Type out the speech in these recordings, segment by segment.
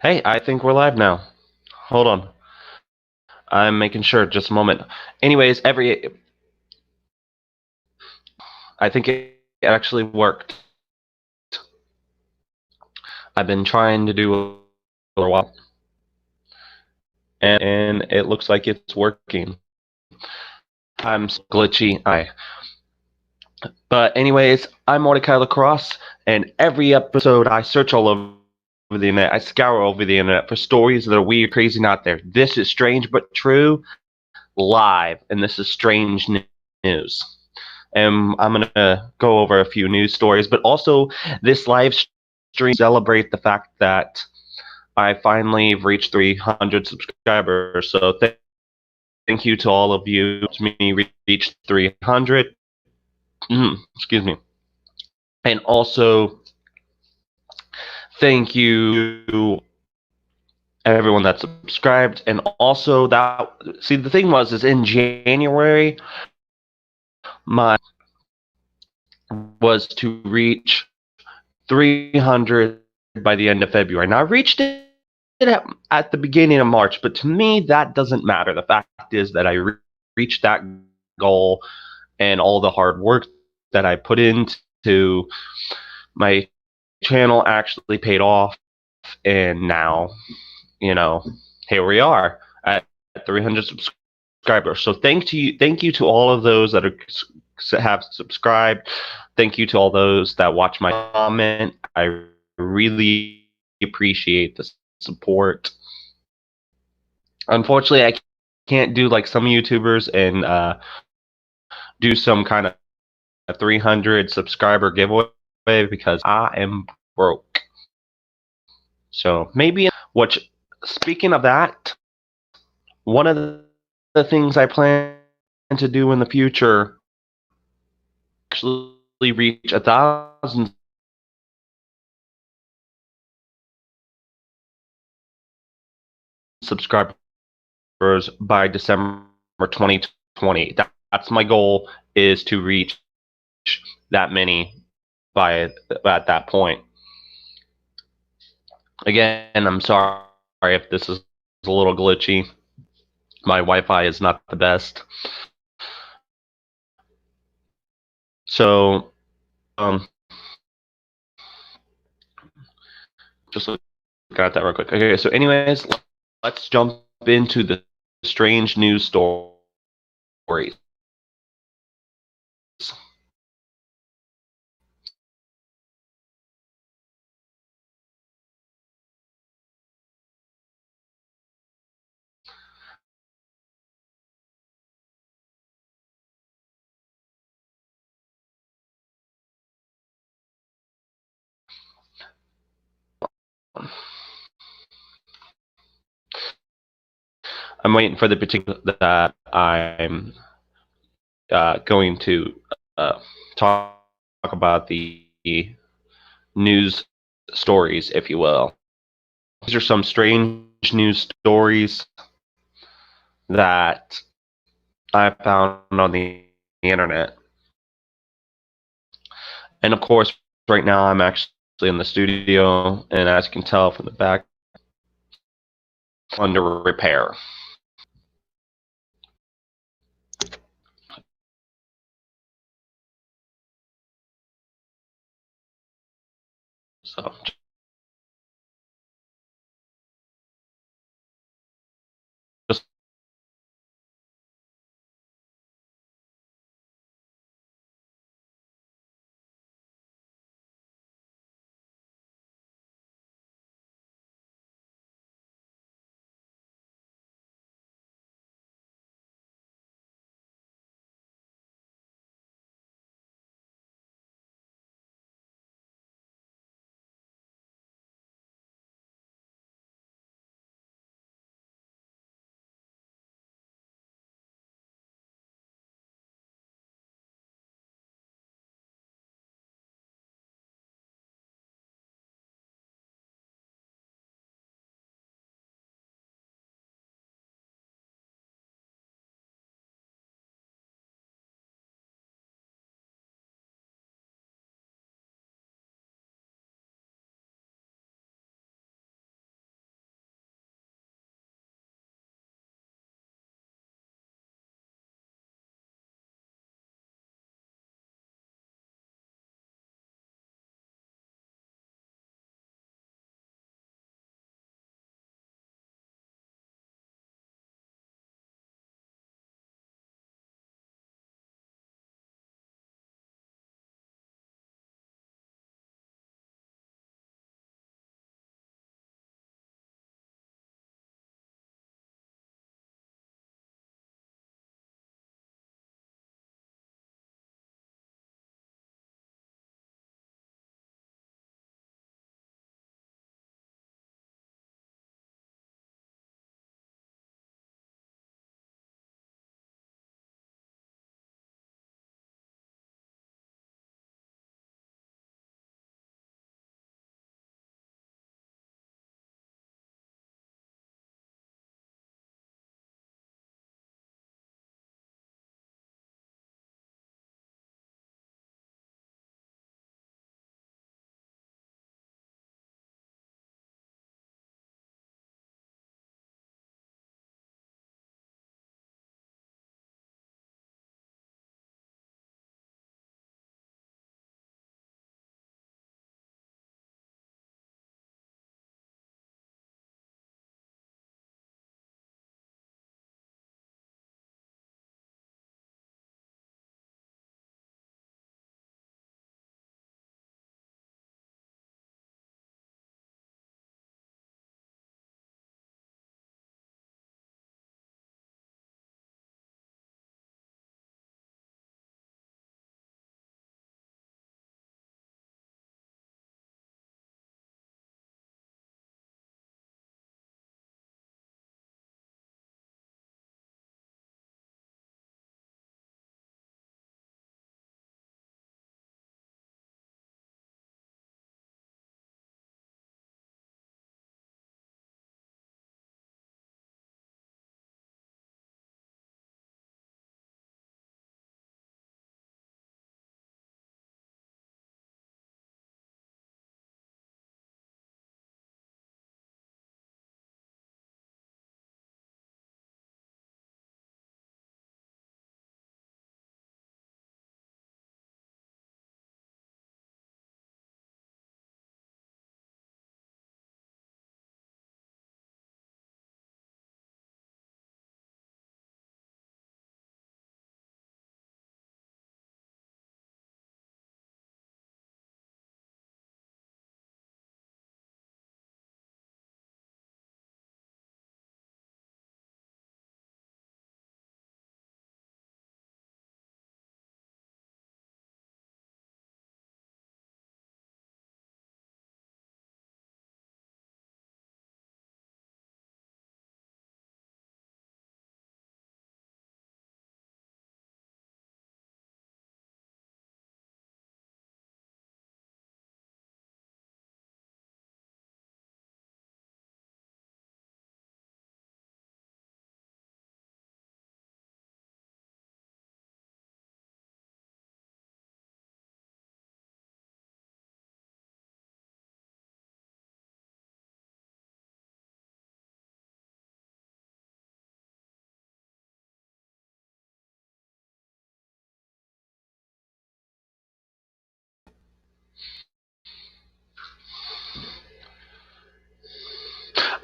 Hey, I think we're live now. Hold on. I'm making sure. Just a moment. Anyways, I think it actually worked. I've been trying to do it for a while, and it looks like it's working. I'm glitchy. But anyways, I'm Mortika Lacrosse, and every episode I search all over the internet. I scour over the internet for stories that are weird, crazy, not there. This is strange but true, live, and this is strange news. And I'm going to go over a few news stories, but also this live stream celebrate the fact that I finally reached 300 subscribers. So thank you to all of you. It's me reach 300. Excuse me. And also thank you to everyone that subscribed. And also the thing is in January, my was to reach 300 by the end of February. And I reached it at the beginning of March, but to me, that doesn't matter. The fact is that I reached that goal, and all the hard work that I put into my channel actually paid off. And now, here we are at 300 subscribers. So thank you to all of those that have subscribed. Thank you to all those that watch my comment. I really appreciate the support. Unfortunately, I can't do like some YouTubers and do some kind of a 300 subscriber giveaway because I am broke. So maybe speaking of that, one of the things I plan to do in the future actually reach 1,000 subscribers by December 2020. That's my goal, is to reach that many by at that point. Again, I'm sorry if this is a little glitchy. My Wi-Fi is not the best. So, just look at that real quick. Okay, so anyways, let's jump into the strange news stories. I'm waiting for the particular that I'm going to talk about the news stories, if you will. These are some strange news stories that I found on the internet. And of course, right now I'm actually in the studio, and as you can tell from the back, under repair. So just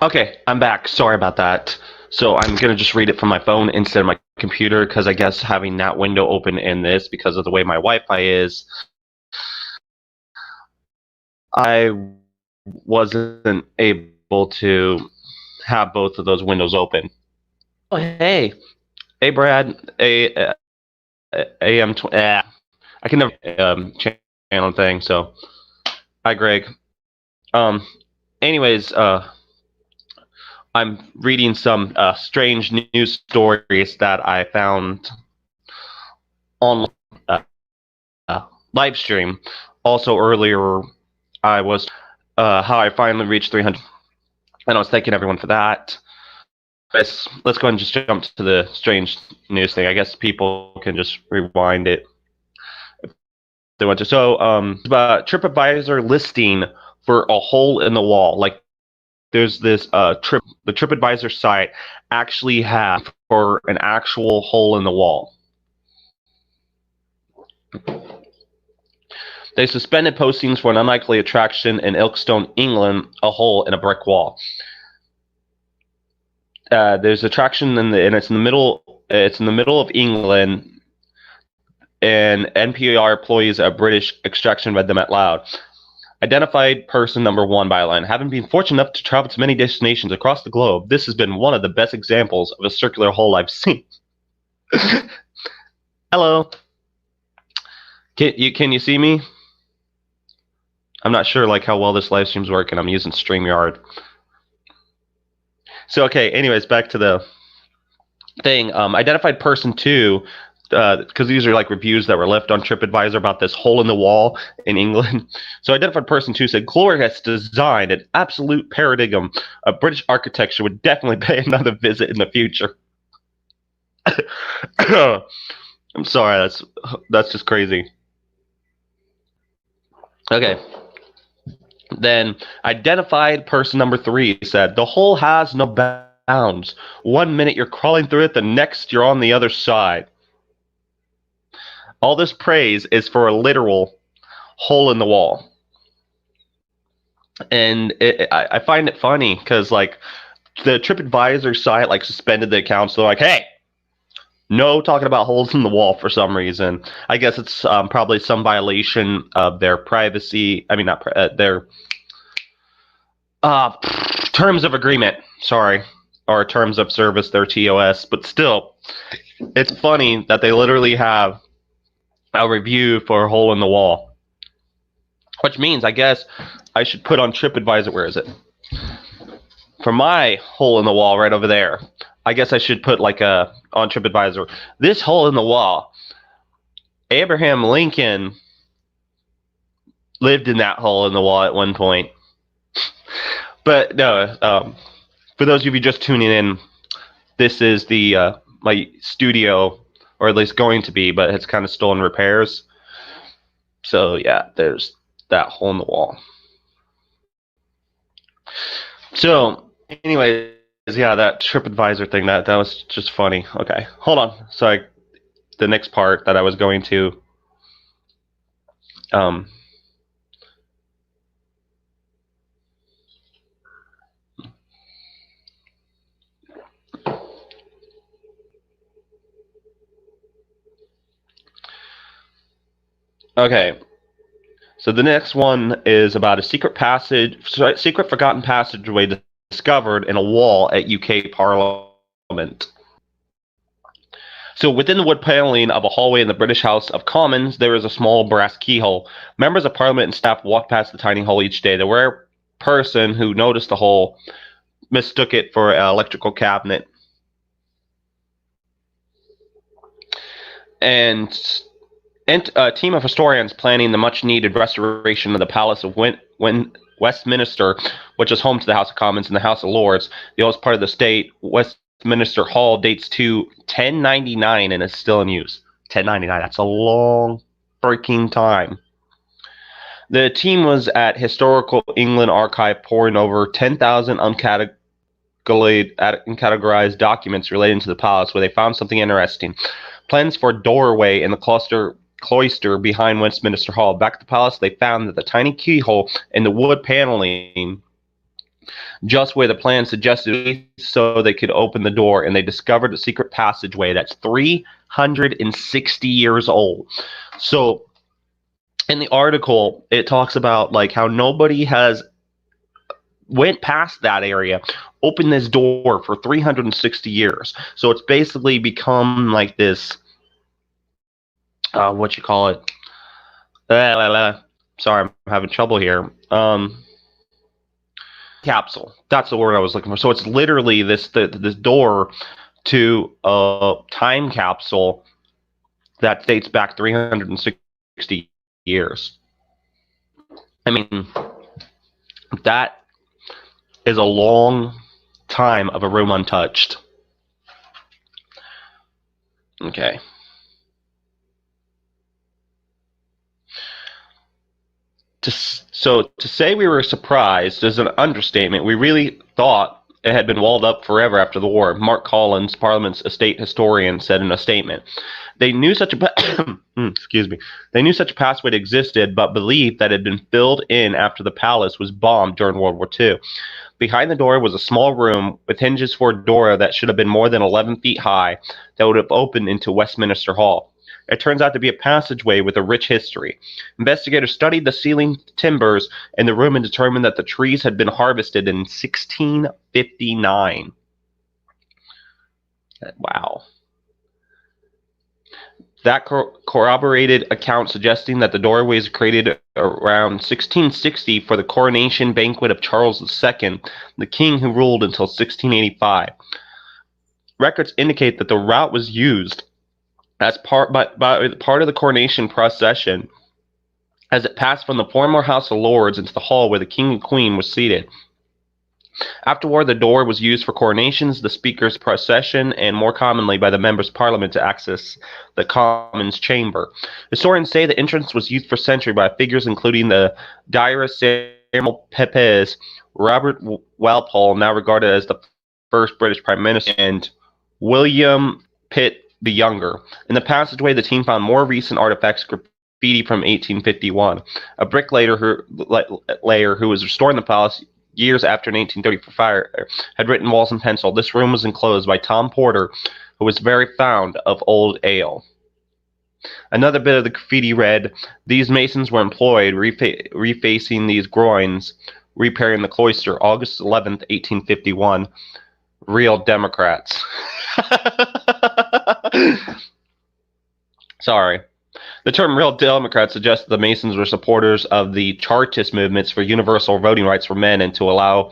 Okay, I'm back. Sorry about that. So I'm gonna just read it from my phone instead of my computer because I guess having that window open in this because of the way my Wi-Fi is, I wasn't able to have both of those windows open. Oh hey Brad, AM. I can never channel thing. So hi Greg. Um. Anyways, I'm reading some strange news stories that I found on Livestream. Also earlier, I was how I finally reached 300, and I was thanking everyone for that. Let's go ahead and just jump to the strange news thing. I guess people can just rewind it if they want to. So, about TripAdvisor listing for a hole in the wall. Like, there's this the TripAdvisor site actually have for an actual hole in the wall. They suspended postings for an unlikely attraction in Ilkeston, England, a hole in a brick wall. There's attraction and it's in the middle. It's in the middle of England, and NPR employees at British Extraction read them out loud. Identified person number 1 byline. Having been fortunate enough to travel to many destinations across the globe, this has been one of the best examples of a circular hole I've seen. Hello. Can you see me? I'm not sure like how well this live stream's working. I'm using StreamYard. So okay, anyways, back to the thing. Identified person 2, because these are like reviews that were left on TripAdvisor about this hole in the wall in England. So identified person 2 said, Gloria has designed an absolute paradigm of British architecture, would definitely pay another visit in the future. I'm sorry, that's just crazy. Okay. Then identified person number 3 said, the hole has no bounds. 1 minute you're crawling through it, the next you're on the other side. All this praise is for a literal hole in the wall. And I find it funny because like the TripAdvisor site like suspended the accounts. They're like, hey, no talking about holes in the wall for some reason. I guess it's probably some violation of their privacy. I mean, not their terms of agreement. Sorry, or terms of service. Their TOS. But still, it's funny that they literally have a review for a hole in the wall, which means I guess I should put on TripAdvisor. Where is it? For my hole in the wall right over there. I guess I should put like on TripAdvisor. This hole in the wall. Abraham Lincoln lived in that hole in the wall at one point. But no, for those of you just tuning in, this is the my studio, or at least going to be, but it's kind of still in repairs. So yeah, there's that hole in the wall. So anyways, yeah, that TripAdvisor thing, that was just funny. Okay, hold on. So the next part that I was going to okay. So the next one is about a secret forgotten passageway discovered in a wall at UK Parliament. So within the wood paneling of a hallway in the British House of Commons, there is a small brass keyhole. Members of Parliament and staff walk past the tiny hole each day. The rare person who noticed the hole mistook it for an electrical cabinet. And a team of historians planning the much-needed restoration of the Palace of Westminster, which is home to the House of Commons and the House of Lords, the oldest part of the state. Westminster Hall dates to 1099 and is still in use. 1099, that's a long freaking time. The team was at Historical England Archive poring over 10,000 uncategorized documents relating to the palace, where they found something interesting. Plans for a doorway in the cloister behind Westminster Hall. Back at the palace, they found that the tiny keyhole in the wood paneling just where the plan suggested, so they could open the door, and they discovered a secret passageway that's 360 years old. So in the article, it talks about like how nobody has went past that area, opened this door for 360 years. So it's basically become like this, what you call it? Sorry, I'm having trouble here. Capsule. That's the word I was looking for. So it's literally this door to a time capsule that dates back 360 years. I mean, that is a long time of a room untouched. Okay. So to say we were surprised is an understatement. We really thought it had been walled up forever after the war, Mark Collins, Parliament's estate historian, said in a statement. They knew such a They knew such a passway existed, but believed that it had been filled in after the palace was bombed during World War II. Behind the door was a small room with hinges for a door that should have been more than 11 feet high that would have opened into Westminster Hall. It turns out to be a passageway with a rich history. Investigators studied the ceiling timbers in the room and determined that the trees had been harvested in 1659. Wow. That corroborated account suggesting that the doorways created around 1660 for the coronation banquet of Charles II, the king who ruled until 1685. Records indicate that the route was used as part of the coronation procession as it passed from the former House of Lords into the hall where the king and queen were seated. Afterward, the door was used for coronations, the speaker's procession, and more commonly by the members of parliament to access the Commons chamber. Historians say the entrance was used for centuries by figures including the diarist Samuel Pepys, Robert Walpole, now regarded as the first British Prime Minister, and William Pitt the Younger. In the passageway, the team found more recent artifacts, graffiti from 1851. A bricklayer who was restoring the palace years after an 1834 fire had written walls in pencil. This room was enclosed by Tom Porter, who was very fond of old ale. Another bit of the graffiti read, "These masons were employed refacing these groins, repairing the cloister, August 11th, 1851. Real Democrats." Sorry. The term real Democrats suggests the Masons were supporters of the Chartist movements for universal voting rights for men and to allow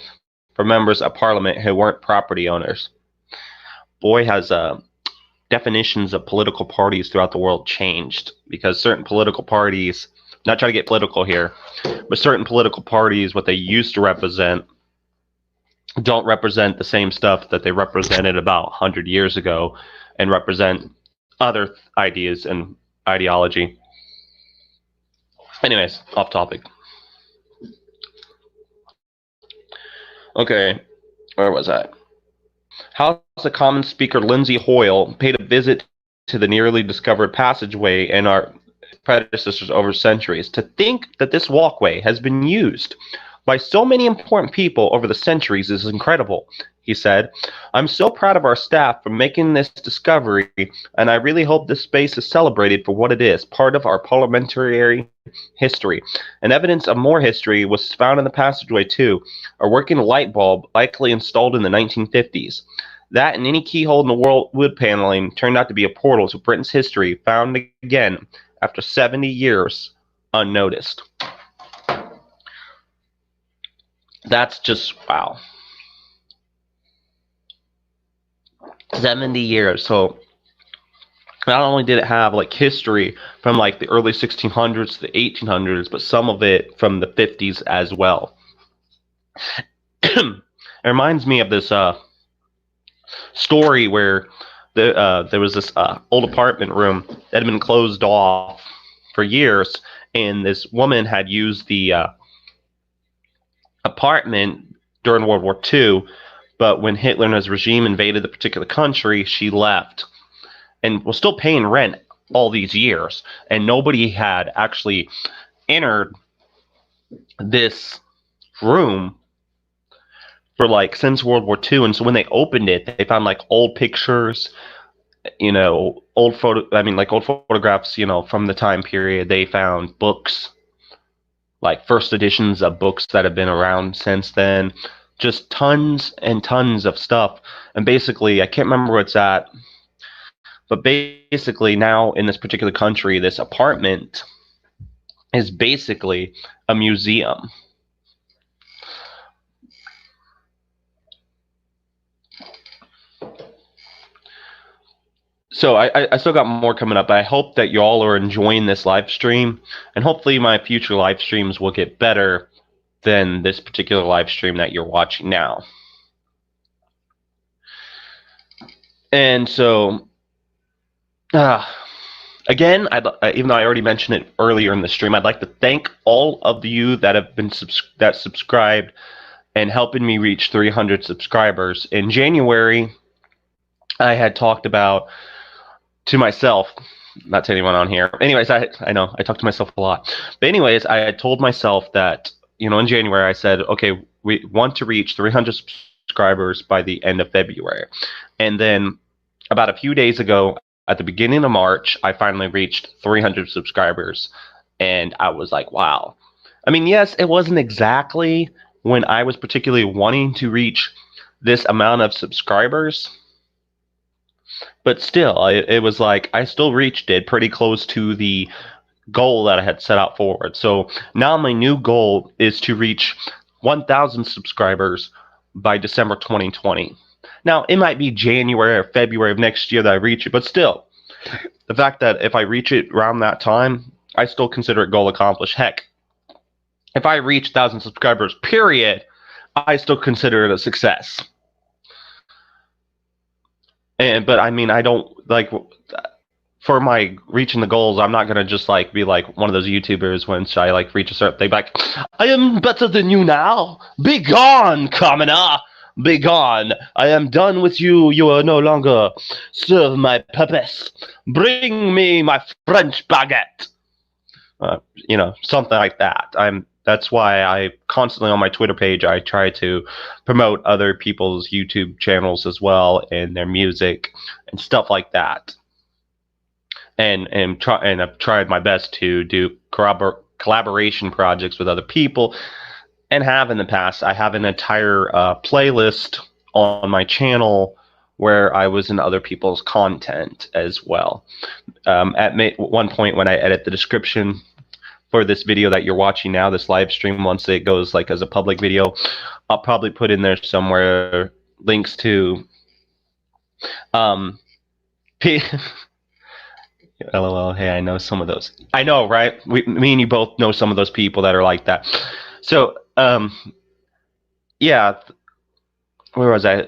for members of parliament who weren't property owners. Boy, has definitions of political parties throughout the world changed, because certain political parties, not trying to get political here, but certain political parties, what they used to represent, don't represent the same stuff that they represented about 100 years ago and represent other ideas and ideology. Anyways, off topic. Okay, where was I? House of Commons Speaker Lindsay Hoyle paid a visit to the nearly discovered passageway and our predecessors over centuries. To think that this walkway has been used by so many important people over the centuries is incredible, he said. I'm so proud of our staff for making this discovery, and I really hope this space is celebrated for what it is, part of our parliamentary history. And evidence of more history was found in the passageway, too, a working light bulb likely installed in the 1950s. That and any keyhole in the world wood paneling turned out to be a portal to Britain's history, found again after 70 years unnoticed. That's just, wow. 70 years. So not only did it have like history from like the early 1600s to the 1800s, but some of it from the 50s as well. It reminds me of this story where there was this old apartment room that had been closed off for years, and this woman had used the apartment during World War II, but when Hitler and his regime invaded the particular country, she left and was still paying rent all these years, and nobody had actually entered this room for like since World War II. And so when they opened it, they found like old pictures, old photographs, from the time period. They found books, like first editions of books that have been around since then. Just tons and tons of stuff. And basically, I can't remember where it's at, but basically now in this particular country, this apartment is basically a museum. So I still got more coming up. I hope that you all are enjoying this live stream, and hopefully my future live streams will get better than this particular live stream that you're watching now. And so, again, even though I already mentioned it earlier in the stream, I'd like to thank all of you that have been subscribed and helping me reach 300 subscribers. In January, I had talked about to myself, not to anyone on here. Anyways, I know I talk to myself a lot. But anyways, I had told myself that, in January, I said, okay, we want to reach 300 subscribers by the end of February. And then about a few days ago, at the beginning of March, I finally reached 300 subscribers. And I was like, wow. I mean, yes, it wasn't exactly when I was particularly wanting to reach this amount of subscribers, but still, it was like I still reached it pretty close to the goal that I had set out forward. So now my new goal is to reach 1,000 subscribers by December 2020. Now, it might be January or February of next year that I reach it, but still, the fact that if I reach it around that time, I still consider it goal accomplished. Heck, if I reach 1,000 subscribers, period, I still consider it a success. But I mean, I don't like for my reaching the goals. I'm not gonna just like be like one of those YouTubers when I like reach a certain thing, like I am better than you now. Be gone, commoner. Be gone. I am done with you. You are no longer serve my purpose. Bring me my French baguette. Something like that. That's why I constantly on my Twitter page, I try to promote other people's YouTube channels as well and their music and stuff like that. And I've tried my best to do collaboration projects with other people, and have in the past. I have an entire playlist on my channel where I was in other people's content as well. At one point when I edit the description for this video that you're watching now, this live stream, once it goes like as a public video, I'll probably put in there somewhere links to LOL, hey, I know some of those. I know, right? Me and you both know some of those people that are like that. So, yeah, where was I?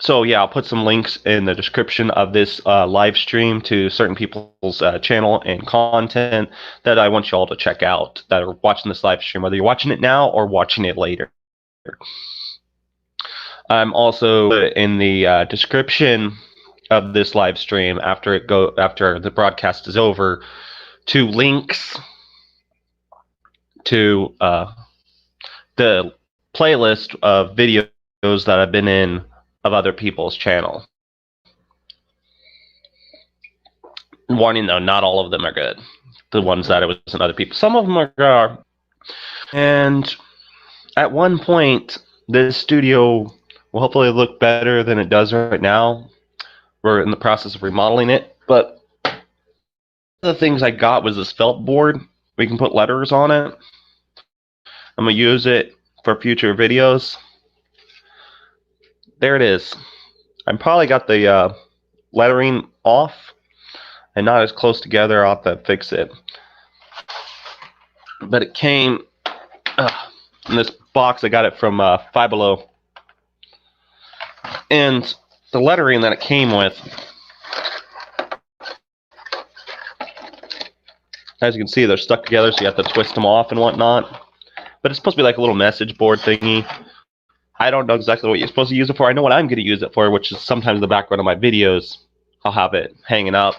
So yeah, I'll put some links in the description of this live stream to certain people's channel and content that I want you all to check out that are watching this live stream, whether you're watching it now or watching it later. I'm also in the description of this live stream after the broadcast is over, to links to the playlist of videos that I've been in of other people's channel. Warning though, not all of them are good. The ones that it was in other people. Some of them are good. And at one point, this studio will hopefully look better than it does right now. We're in the process of remodeling it. But one of the things I got was this felt board. We can put letters on it. I'm going to use it for future videos. There it is. I probably got the lettering off and not as close together. I'll have to fix it. But it came in this box. I got it from Five Below. And the lettering that it came with, as you can see, they're stuck together, so you have to twist them off and whatnot. But it's supposed to be like a little message board thingy. I don't know exactly what you're supposed to use it for. I know what I'm going to use it for, which is sometimes in the background of my videos. I'll have it hanging up,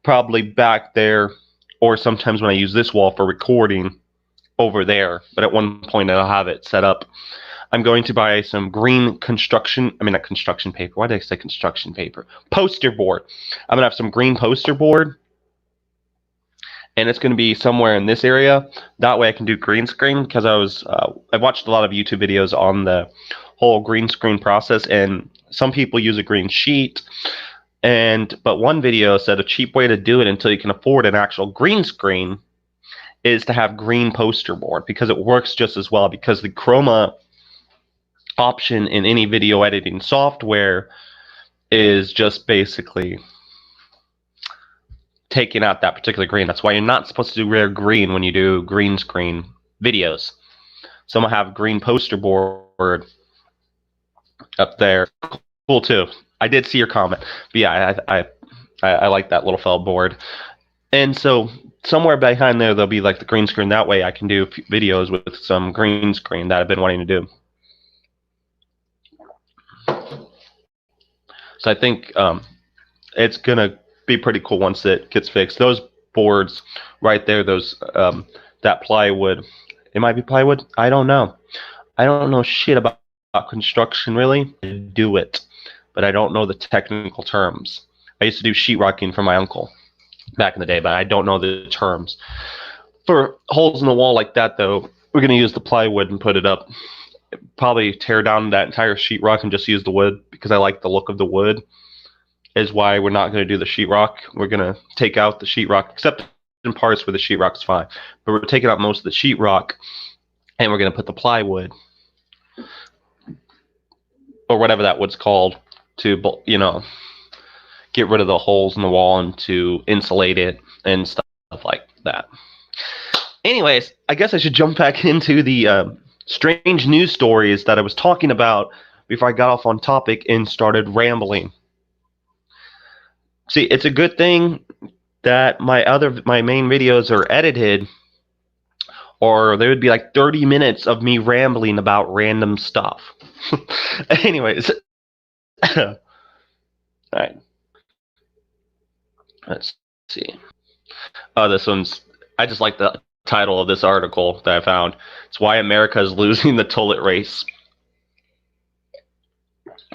probably back there, or sometimes when I use this wall for recording, over there. But at one point, I'll have it set up I'm going to buy some green not construction paper. Why did I say construction paper? Poster board. I'm going to have some green poster board. And it's going to be somewhere in this area. That way I can do green screen, because I watched a lot of YouTube videos on the whole green screen process, and some people use a green sheet. But one video said a cheap way to do it until you can afford an actual green screen is to have green poster board, because it works just as well, because the chroma option in any video editing software is just basically taking out that particular green. That's why you're not supposed to do rare green when you do green screen videos. So I'm gonna have green poster board up there. Cool too. I did see your comment. But yeah, I like that little felt board. And so somewhere behind there'll be like the green screen. That way I can do videos with some green screen that I've been wanting to do. So I think it's gonna be pretty cool once it gets fixed. Those boards right there, those that plywood, it might be plywood. I don't know. I don't know shit about construction really. I do it, but I don't know the technical terms. I used to do sheetrocking for my uncle back in the day, but I don't know the terms. For holes in the wall like that, though, we're gonna use the plywood and put it up. Probably tear down that entire sheetrock and just use the wood, because I like the look of the wood. Is why we're not going to do the sheetrock. We're going to take out the sheetrock, except in parts where the sheetrock's fine. But we're taking out most of the sheetrock, and we're going to put the plywood, or whatever that wood's called, to, you know, get rid of the holes in the wall and to insulate it and stuff like that. Anyways, I guess I should jump back into the strange news stories that I was talking about before I got off on topic and started rambling. See, it's a good thing that my main videos are edited, or there would be like 30 minutes of me rambling about random stuff. Anyways. All right. Let's see. Oh, this one's... I just like the title of this article that I found. It's why America is losing the toilet race.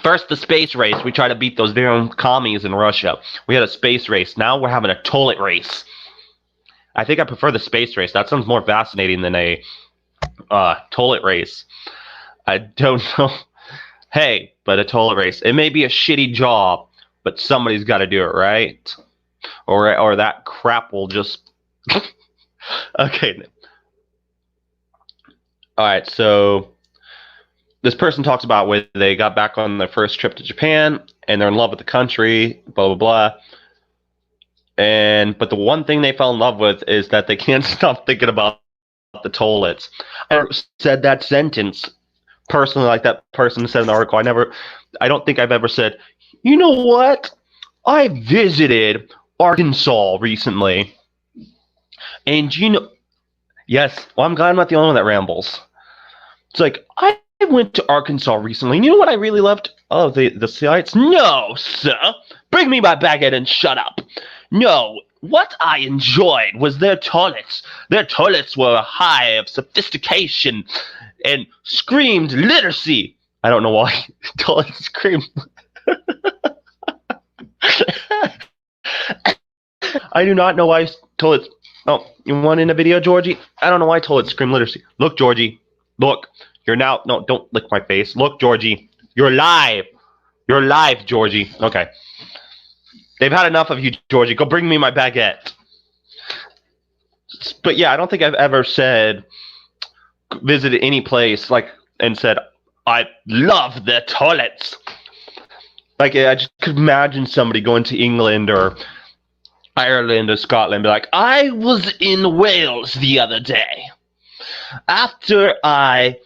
First, the space race. We try to beat those damn commies in Russia. We had a space race. Now we're having a toilet race. I think I prefer the space race. That sounds more fascinating than a toilet race. I don't know. Hey, but a toilet race. It may be a shitty job, but somebody's got to do it, right? Or that crap will just... Okay. All right, so... This person talks about when they got back on their first trip to Japan and they're in love with the country, blah, blah, blah. But the one thing they fell in love with is that they can't stop thinking about the toilets. I said that sentence personally, like that person said in the article. I don't think I've ever said, you know what? I visited Arkansas recently. And you know, yes, well, I'm glad I'm not the only one that rambles. It's like, I went to Arkansas recently, and you know what I really loved? Oh, the sights? No, sir. Bring me my baguette and shut up. No, what I enjoyed was their toilets. Their toilets were a high of sophistication and screamed literacy. I don't know why toilets scream. I do not know why toilets... Oh, you want in a video, Georgie? I don't know why toilets scream literacy. Look, Georgie. Look. You're now... No, don't lick my face. Look, Georgie. You're live. You're live, Georgie. Okay. They've had enough of you, Georgie. Go bring me my baguette. But yeah, I don't think I've ever visited any place and said, I love the toilets. Like, I just could imagine somebody going to England or Ireland or Scotland and be like, I was in Wales the other day. After I...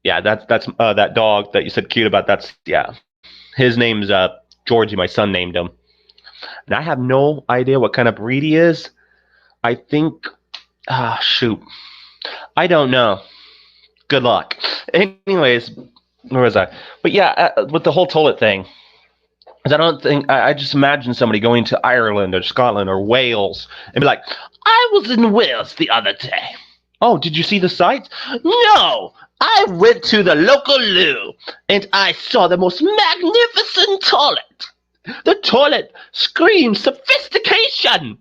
Yeah, that's that dog that you said cute about. His name's Georgie. My son named him, and I have no idea what kind of breed he is. I think, shoot, I don't know. Good luck. Anyways, where was I? But yeah, with the whole toilet thing, I just imagine somebody going to Ireland or Scotland or Wales and be like, I was in Wales the other day. Oh, did you see the sights? No, I went to the local loo and I saw the most magnificent toilet. The toilet screamed sophistication.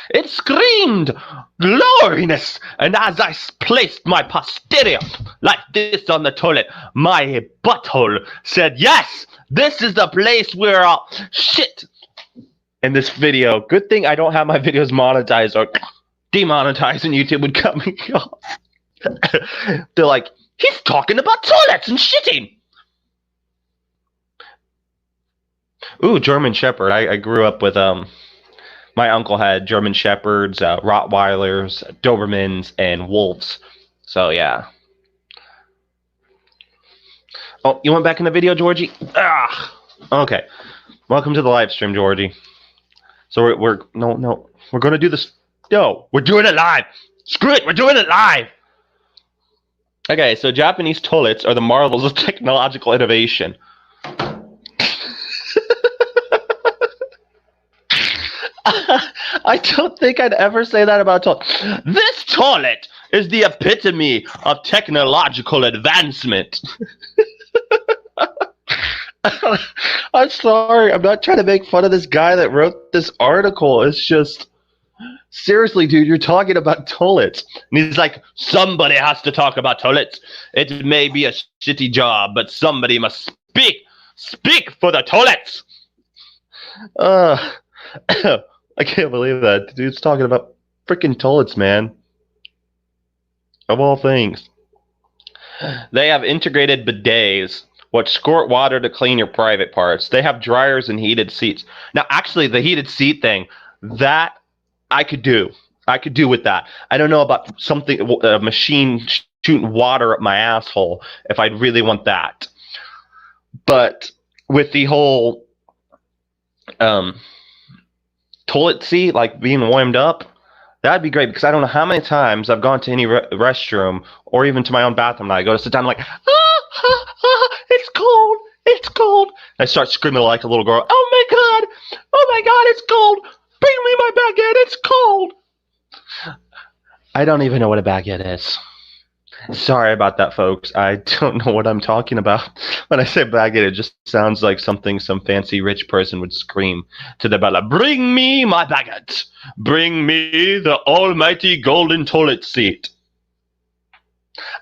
It screamed gloriness, and as I placed my posterior like this on the toilet, my butthole said, yes, this is the place where I'll shit. In this video, good thing I don't have my videos monetized or demonetized and YouTube would cut me off. They're like, he's talking about toilets and shitting. Ooh, German Shepherd. I grew up with my uncle had German Shepherds, Rottweilers, Dobermans, and wolves. So yeah. Oh, you went back in the video, Georgie? Ah, okay. Welcome to the live stream, Georgie. So we're gonna do this. No, we're doing it live. Screw it, we're doing it live. Okay, so Japanese toilets are the marvels of technological innovation. I don't think I'd ever say that about toilet. This toilet is the epitome of technological advancement. I'm sorry. I'm not trying to make fun of this guy that wrote this article. It's just, seriously, dude, you're talking about toilets. And he's like, somebody has to talk about toilets. It may be a shitty job, but somebody must speak for the toilets. I can't believe that. The dude's talking about freaking toilets, man. Of all things. They have integrated bidets, which squirt water to clean your private parts. They have dryers and heated seats. Now, actually, the heated seat thing, that I could do. I could do with that. I don't know about something, a machine shooting water up my asshole, if I'd really want that. But with the whole toilet seat, like being warmed up, that'd be great, because I don't know how many times I've gone to any restroom or even to my own bathroom and I go to sit down, I'm like, it's cold, it's cold. I start screaming like a little girl, oh my god, it's cold, bring me my baguette, it's cold. I don't even know what a baguette is. Sorry about that, folks. I don't know what I'm talking about. When I say baguette, it just sounds like something some fancy rich person would scream to the bella. Bring me my baguette. Bring me the almighty golden toilet seat.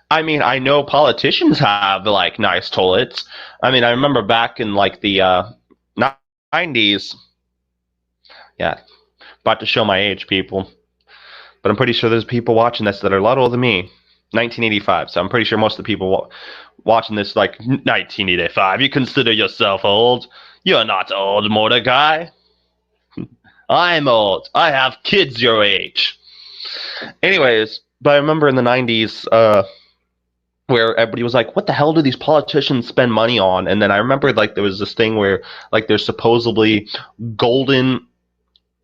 I mean, I know politicians have, like, nice toilets. I mean, I remember back in, like, the 90s. Yeah, about to show my age, people. But I'm pretty sure there's people watching this that are a lot older than me. 1985, so I'm pretty sure most of the people watching this, like, 1985, you consider yourself old. You're not old, Mordecai. I'm old. I have kids your age. Anyways, but I remember in the 90s, where everybody was like, what the hell do these politicians spend money on? And then I remember, like, there was this thing where, like, there's supposedly golden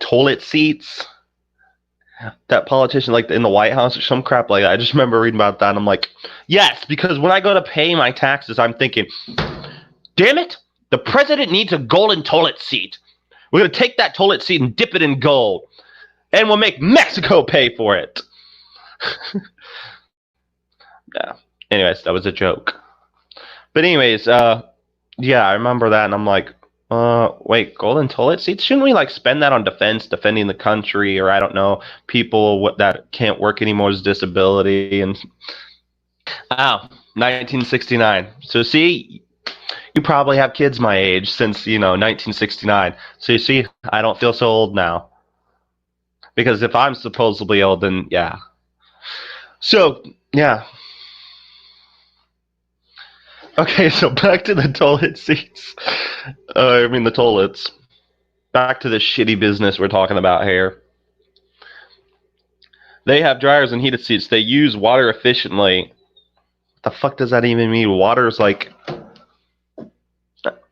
toilet seats that politician, like, in the White House or some crap like that. I just remember reading about that, and I'm like, yes, because when I go to pay my taxes, I'm thinking, damn it, the president needs a golden toilet seat. We're going to take that toilet seat and dip it in gold, and we'll make Mexico pay for it. Yeah. Anyways, that was a joke. But anyways, yeah, I remember that, and I'm like, wait, golden toilet seats? Shouldn't we, like, spend that on defense, defending the country, or I don't know, people that can't work anymore with disability? And 1969. So see, you probably have kids my age since, 1969. So you see, I don't feel so old now. Because if I'm supposedly old, then yeah. So, yeah. Okay, so back to the toilet seats. The toilets. Back to the shitty business we're talking about here. They have dryers and heated seats. They use water efficiently. What the fuck does that even mean? Water's like...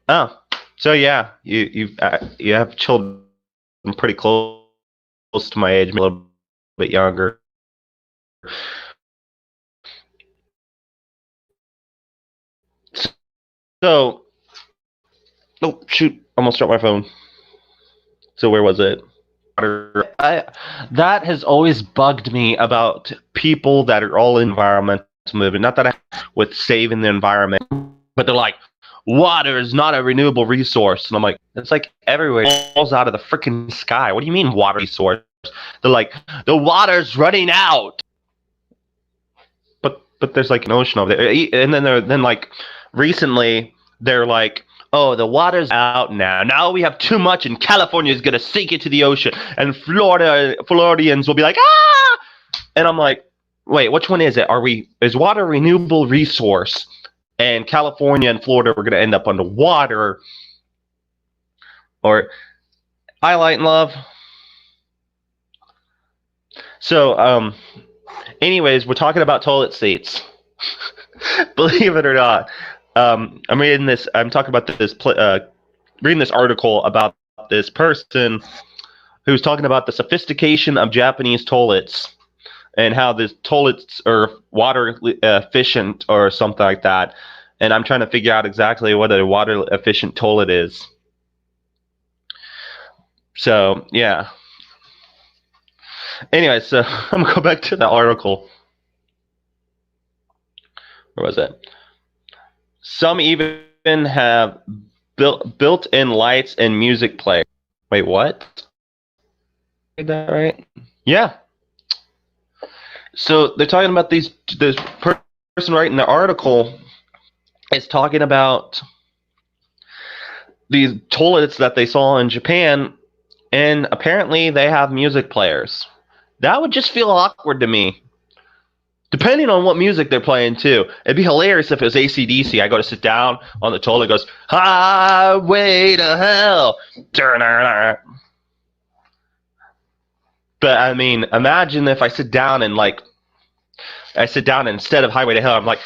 Oh. So yeah, you have children pretty close to my age, maybe a little bit younger. So, oh shoot, almost dropped my phone. So where was it? That has always bugged me about people that are all environmental movement. Not that I with saving the environment, but they're like, water is not a renewable resource. And I'm like, it's like everywhere. It falls out of the freaking sky. What do you mean water resource? They're like, the water's running out. But there's like an ocean over there. And then like recently they're like, oh, the water's out now. Now we have too much and California is going to sink into the ocean. And Floridians will be like, ah! And I'm like, wait, which one is it? Is water a renewable resource? And California and Florida were going to end up underwater? Or I light and love. So, anyways, we're talking about toilet seats. Believe it or not. I'm talking about reading this article about this person who's talking about the sophistication of Japanese toilets and how the toilets are water efficient or something like that. And I'm trying to figure out exactly what a water efficient toilet is. So, yeah. Anyway, so I'm going to go back to the article. Where was it? Some even have built-in lights and music player. Wait, what? Is that right? Yeah. So they're talking about this person writing the article is talking about these toilets that they saw in Japan, and apparently they have music players. That would just feel awkward to me. Depending on what music they're playing, too. It'd be hilarious if it was AC/DC. I go to sit down on the toilet, it goes, Highway to Hell. But, I mean, imagine if I sit down and instead of Highway to Hell, I'm like,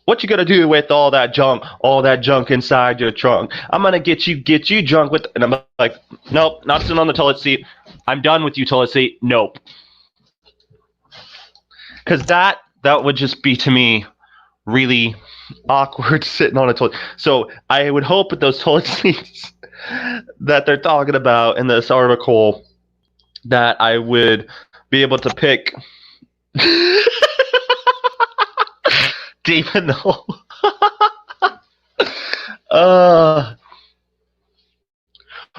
what you gonna do with all that junk inside your trunk? I'm gonna get you drunk with, and I'm like, nope, not sitting on the toilet seat. I'm done with you, toilet seat. Nope. Because that would just be, to me, really awkward sitting on a toilet. So I would hope with those toilet seats that they're talking about in this article that I would be able to pick deep in the hole.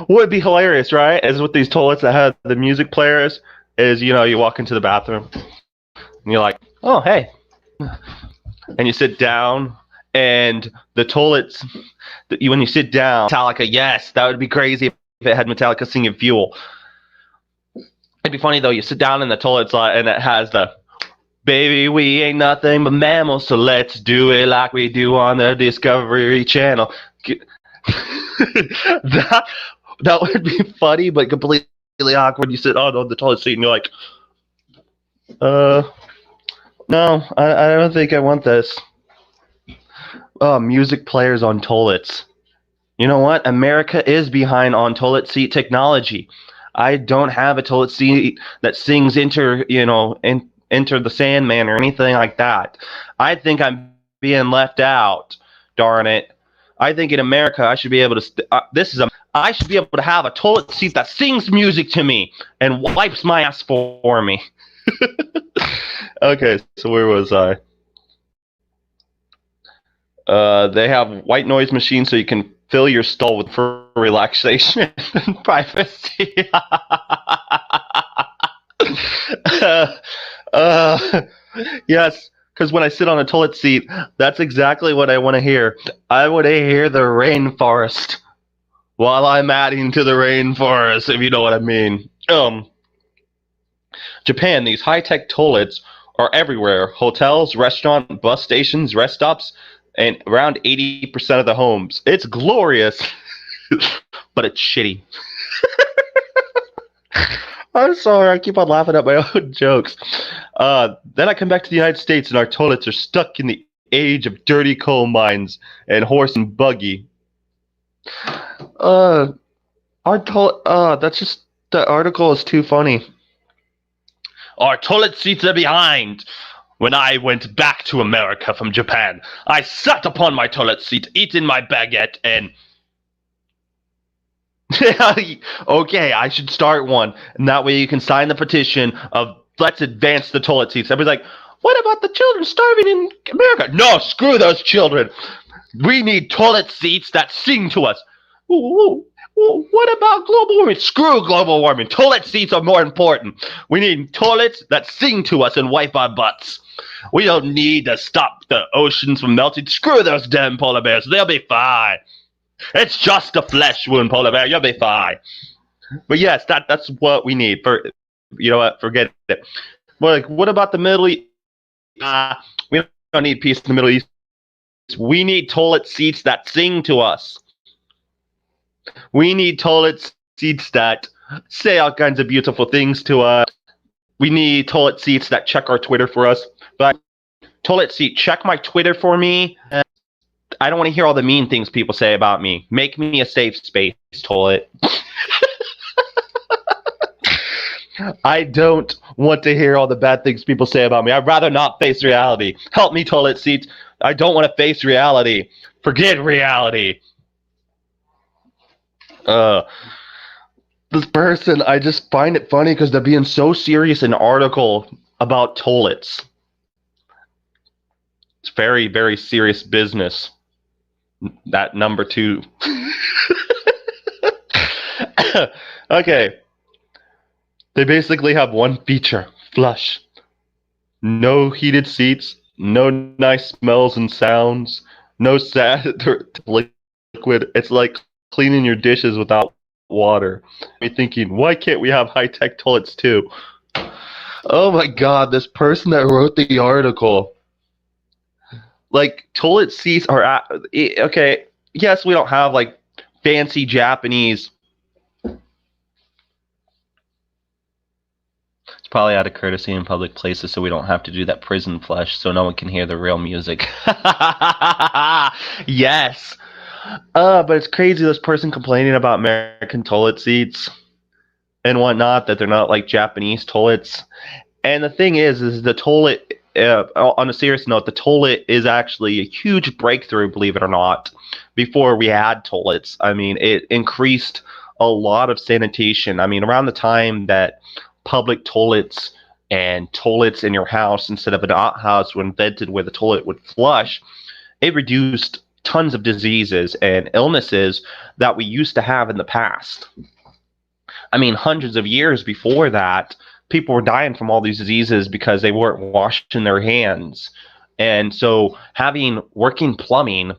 Would be hilarious, right? As with these toilets that have the music players, is, you walk into the bathroom and you're like, oh, hey. And you sit down, and the toilets, when you sit down, Metallica, yes, that would be crazy if it had Metallica singing Fuel. It'd be funny, though, you sit down in the toilet and it has the, baby, we ain't nothing but mammals, so let's do it like we do on the Discovery Channel. That would be funny, but completely awkward. You sit on the toilet seat and you're like, no, I don't think I want this. Music players on toilets. You know what? America is behind on toilet seat technology. I don't have a toilet seat that sings Enter the Sandman or anything like that. I think I'm being left out. Darn it. I think in America I should be able to I should be able to have a toilet seat that sings music to me and wipes my ass for me. Okay, so where was I? They have white noise machines so you can fill your stall for relaxation and privacy. Yes, because when I sit on a toilet seat, that's exactly what I want to hear. I want to hear the rainforest while I'm adding to the rainforest, if you know what I mean. Japan, these high-tech toilets are everywhere. Hotels, restaurants, bus stations, rest stops, and around 80% of the homes. It's glorious, but it's shitty. I'm sorry, I keep on laughing at my own jokes. Then I come back to the United States, and our toilets are stuck in the age of dirty coal mines and horse and buggy. That's just, the article is too funny. Our toilet seats are behind. When I went back to America from Japan, I sat upon my toilet seat, eating my baguette, and... Okay, I should start one. And that way you can sign the petition of let's advance the toilet seats. Everybody's like, What about the children starving in America? No, screw those children. We need toilet seats that sing to us. What about global warming? Screw global warming. Toilet seats are more important. We need toilets that sing to us and wipe our butts. We don't need to stop the oceans from melting. Screw those damn polar bears. They'll be fine. It's just a flesh wound, polar bear. You'll be fine. But yes, that's what we need. You know what? Forget it. What about the Middle East? We don't need peace in the Middle East. We need toilet seats that sing to us. We need toilet seats that say all kinds of beautiful things to us. We need toilet seats that check our Twitter for us. But toilet seat, check my Twitter for me. I don't want to hear all the mean things people say about me. Make me a safe space, toilet. I don't want to hear all the bad things people say about me. I'd rather not face reality. Help me, toilet seats. I don't want to face reality. Forget reality. This person, I just find it funny because they're being so serious in an article about toilets. It's very, very serious business. That number 2. Okay. They basically have one feature. Flush. No heated seats. No nice smells and sounds. No sad liquid. It's like cleaning your dishes without water. Me thinking, why can't we have high-tech toilets too? Oh my god, this person that wrote the article. Like, toilet seats are okay, yes, we don't have like fancy Japanese. It's probably out of courtesy in public places so we don't have to do that prison flush so no one can hear the real music. Yes. But it's crazy, this person complaining about American toilet seats and whatnot, that they're not like Japanese toilets. And the thing is the toilet, on a serious note, the toilet is actually a huge breakthrough, believe it or not, before we had toilets. I mean, it increased a lot of sanitation. I mean, around the time that public toilets and toilets in your house instead of an outhouse were invented where the toilet would flush, it reduced tons of diseases and illnesses that we used to have in the past. I mean, hundreds of years before that, people were dying from all these diseases because they weren't washing their hands. And so having working plumbing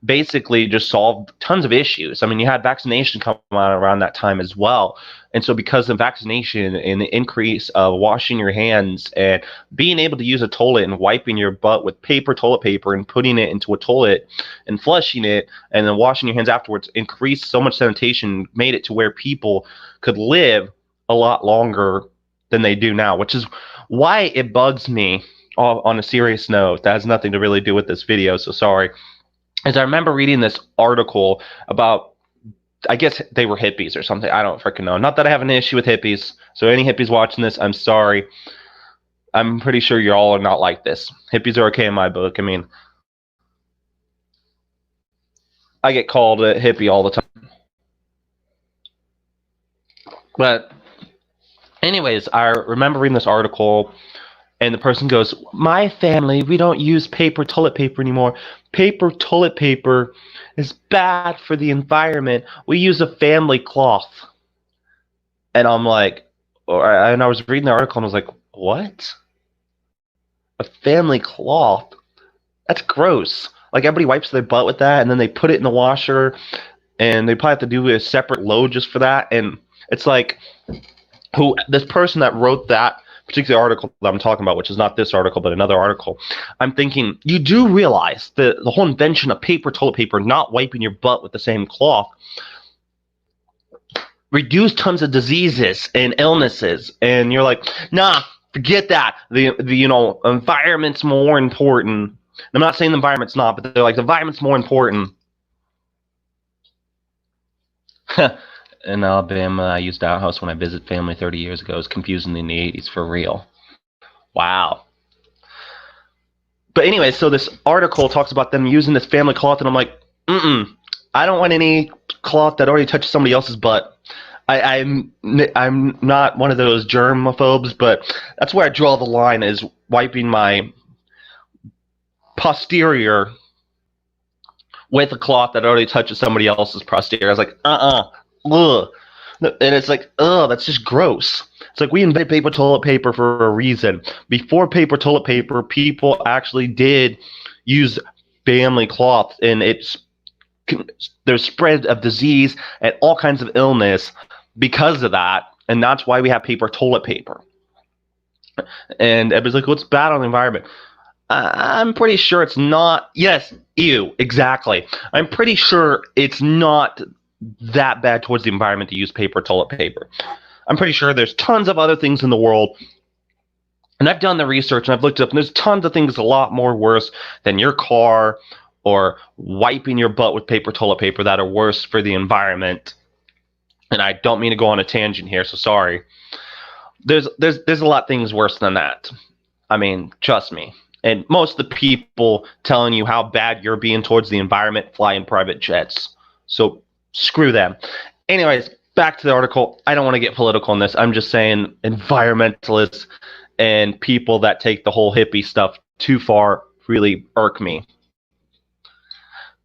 basically just solved tons of issues. I mean, you had vaccination come out around that time as well. And so because of vaccination and the increase of washing your hands and being able to use a toilet and wiping your butt with toilet paper and putting it into a toilet and flushing it and then washing your hands afterwards increased so much sanitation, made it to where people could live a lot longer than they do now, which is why it bugs me on a serious note. That has nothing to really do with this video, so sorry. As I remember reading this article about, I guess they were hippies or something. I don't freaking know. Not that I have an issue with hippies. So any hippies watching this, I'm sorry. I'm pretty sure you all are not like this. Hippies are okay in my book. I mean, I get called a hippie all the time. But anyways, I remember reading this article, and the person goes, my family, we don't use paper toilet paper anymore. Paper toilet paper is bad for the environment. We use a family cloth. And I'm like, and I was reading the article and I was like, what? A family cloth? That's gross. Like, everybody wipes their butt with that, and then they put it in the washer, and they probably have to do a separate load just for that. And it's like, this person that wrote that particular article that I'm talking about, which is not this article, but another article, I'm thinking, you do realize the whole invention of paper toilet paper, not wiping your butt with the same cloth, reduced tons of diseases and illnesses. And you're like, nah, forget that. The environment's more important. I'm not saying the environment's not, but they're like, the environment's more important. In Alabama, I used outhouse when I visited family 30 years ago. It was confusing in the 80s, for real. Wow. But anyway, so this article talks about them using this family cloth, and I'm like, I don't want any cloth that already touches somebody else's butt. I'm not one of those germaphobes, but that's where I draw the line is wiping my posterior with a cloth that already touches somebody else's posterior. I was like, ugh. And it's like, ugh, that's just gross. It's like we invented paper toilet paper for a reason. Before paper toilet paper, people actually did use family cloths, and there's spread of disease and all kinds of illness because of that, and that's why we have paper toilet paper. And everybody's like, what's bad on the environment? I'm pretty sure it's not. Yes, ew, exactly. I'm pretty sure it's not that bad towards the environment to use paper toilet paper. I'm pretty sure there's tons of other things in the world, and I've done the research and I've looked it up, and there's tons of things a lot more worse than your car or wiping your butt with paper toilet paper that are worse for the environment. And I don't mean to go on a tangent here, so sorry. There's a lot of things worse than that. I mean, trust me. And most of the people telling you how bad you're being towards the environment fly in private jets. So screw them. Anyways, back to the article. I don't want to get political on this. I'm just saying environmentalists and people that take the whole hippie stuff too far really irk me.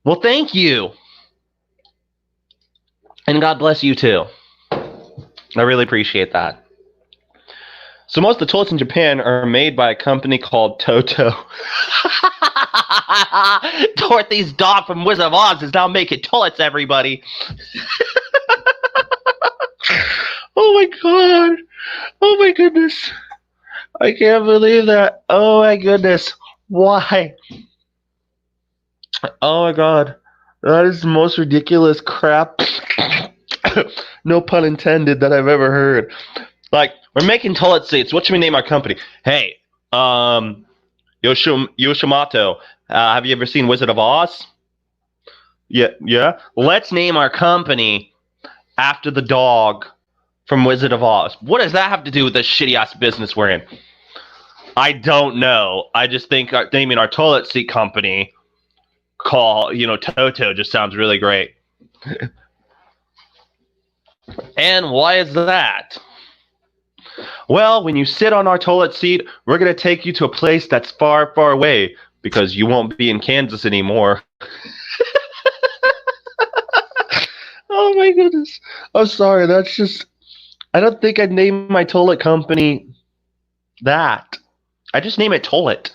Well, thank you. And God bless you too. I really appreciate that. So most of the toilets in Japan are made by a company called Toto. Dorothy's dog from Wizard of Oz is now making toilets, everybody. Oh my god. Oh my goodness. I can't believe that. Oh my goodness. Why? Oh my god. That is the most ridiculous crap. No pun intended that I've ever heard. Like, we're making toilet seats. What should we name our company? Hey, Yoshimato, have you ever seen Wizard of Oz? Yeah. Let's name our company after the dog from Wizard of Oz. What does that have to do with the shitty-ass business we're in? I don't know. I just think naming our toilet seat company Toto just sounds really great. And why is that? Well, when you sit on our toilet seat, we're going to take you to a place that's far, far away because you won't be in Kansas anymore. Oh my goodness. I'm sorry. That's just... I don't think I'd name my toilet company that. I just name it Toilet.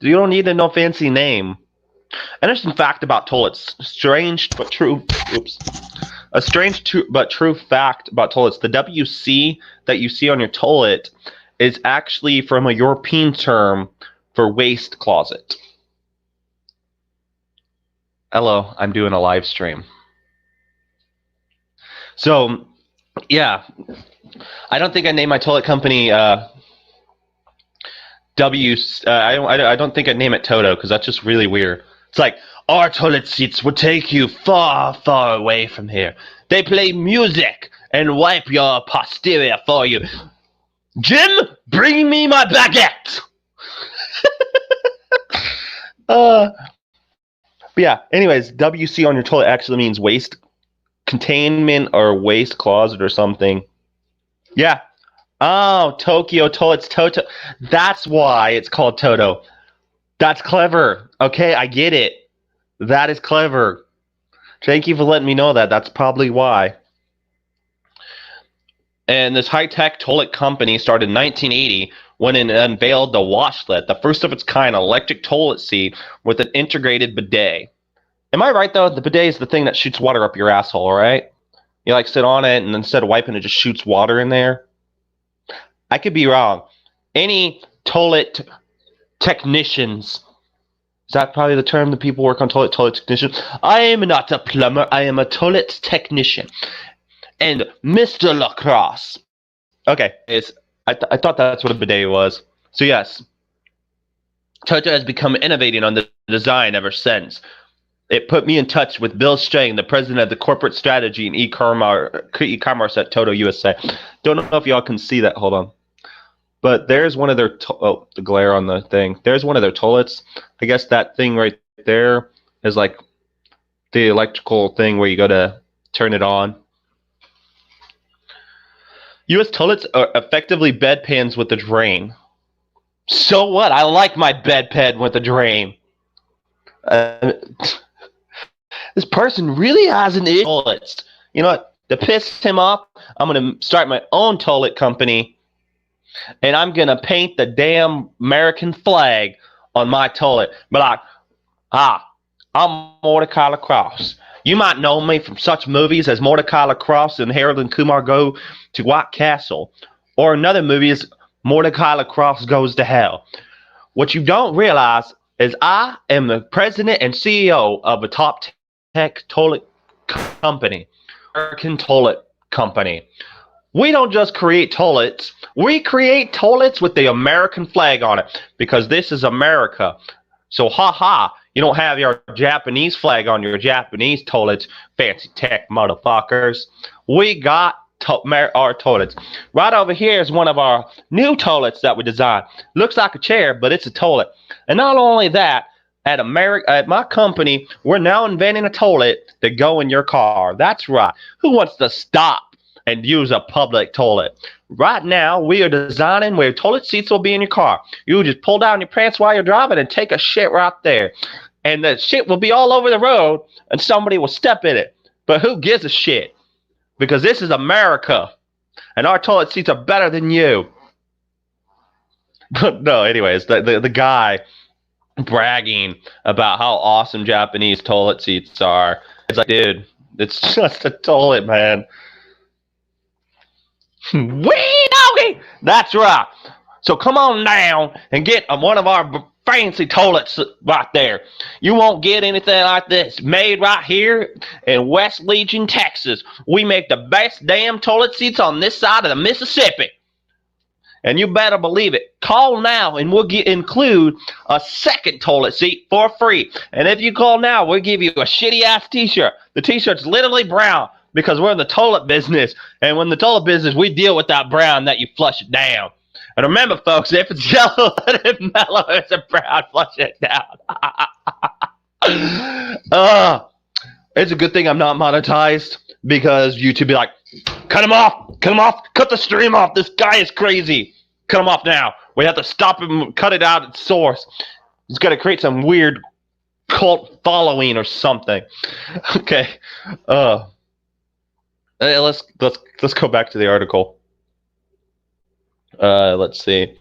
You don't need no fancy name. Interesting fact about toilets. Strange but true. Oops. A strange but true fact about toilets. The WC that you see on your toilet is actually from a European term for waste closet. Hello, I'm doing a live stream. So, yeah. I don't think I named my toilet company I don't think I'd name it Toto because that's just really weird. It's like, our toilet seats will take you far, far away from here. They play music and wipe your posterior for you. Jim, bring me my baguette! Yeah, anyways, WC on your toilet actually means waste containment or waste closet or something. Yeah. Oh, Tokyo toilets, Toto. That's why it's called Toto. That's clever. Okay, I get it. That is clever. Thank you for letting me know that. That's probably why. And this high-tech toilet company started in 1980 when it unveiled the washlet, the first of its kind electric toilet seat with an integrated bidet. Am I right, though? The bidet is the thing that shoots water up your asshole, right? You, like, sit on it, and instead of wiping, it just shoots water in there. I could be wrong. Any toilet technicians... Is that probably the term that people work on toilet technicians? I am not a plumber. I am a toilet technician. And Mr. Lacrosse. Okay, I thought that's what a bidet was. So yes, Toto has become innovating on the design ever since. It put me in touch with Bill Strang, the president of the corporate strategy and e-commerce at Toto USA. Don't know if y'all can see that. Hold on. But there's one of their, the glare on the thing. There's one of their toilets. I guess that thing right there is like the electrical thing where you go to turn it on. U.S. toilets are effectively bedpans with a drain. So what? I like my bedpan with a drain. This person really has an issue with toilets. You know what? To piss him off, I'm going to start my own toilet company, and I'm going to paint the damn American flag on my toilet. But like, I'm Mortika Lacrosse. You might know me from such movies as Mortika Lacrosse and Harold and Kumar Go to White Castle. Or another movie is Mortika Lacrosse Goes to Hell. What you don't realize is I am the president and CEO of a top tech toilet company, American Toilet Company. We don't just create toilets. We create toilets with the American flag on it because this is America. So, you don't have your Japanese flag on your Japanese toilets, fancy tech motherfuckers. We got our toilets. Right over here is one of our new toilets that we designed. Looks like a chair, but it's a toilet. And not only that, at my company, we're now inventing a toilet to go in your car. That's right. Who wants to stop and use a public toilet? Right now, we are designing where toilet seats will be in your car. You just pull down your pants while you're driving and take a shit right there. And the shit will be all over the road and somebody will step in it. But who gives a shit? Because this is America. And our toilet seats are better than you. But no, anyways, the guy bragging about how awesome Japanese toilet seats are. It's like, dude, it's just a toilet, man. Wee doggy! That's right. So come on down and get one of our fancy toilets right there. You won't get anything like this made right here in West Legion, Texas. We make the best damn toilet seats on this side of the Mississippi. And you better believe it. Call now and we'll include a second toilet seat for free. And if you call now, we'll give you a shitty ass t-shirt. The t-shirt's literally brown because we're in the toilet business. And when the toilet business, we deal with that brown that you flush it down. And remember, folks, if it's yellow, let it mellow. If it's brown, flush it down. It's a good thing I'm not monetized because YouTube be like, cut him off, cut the stream off. This guy is crazy. Cut him off now. We have to stop him, cut it out at source. He's got to create some weird cult following or something. Okay. Let's go back to the article. Let's see.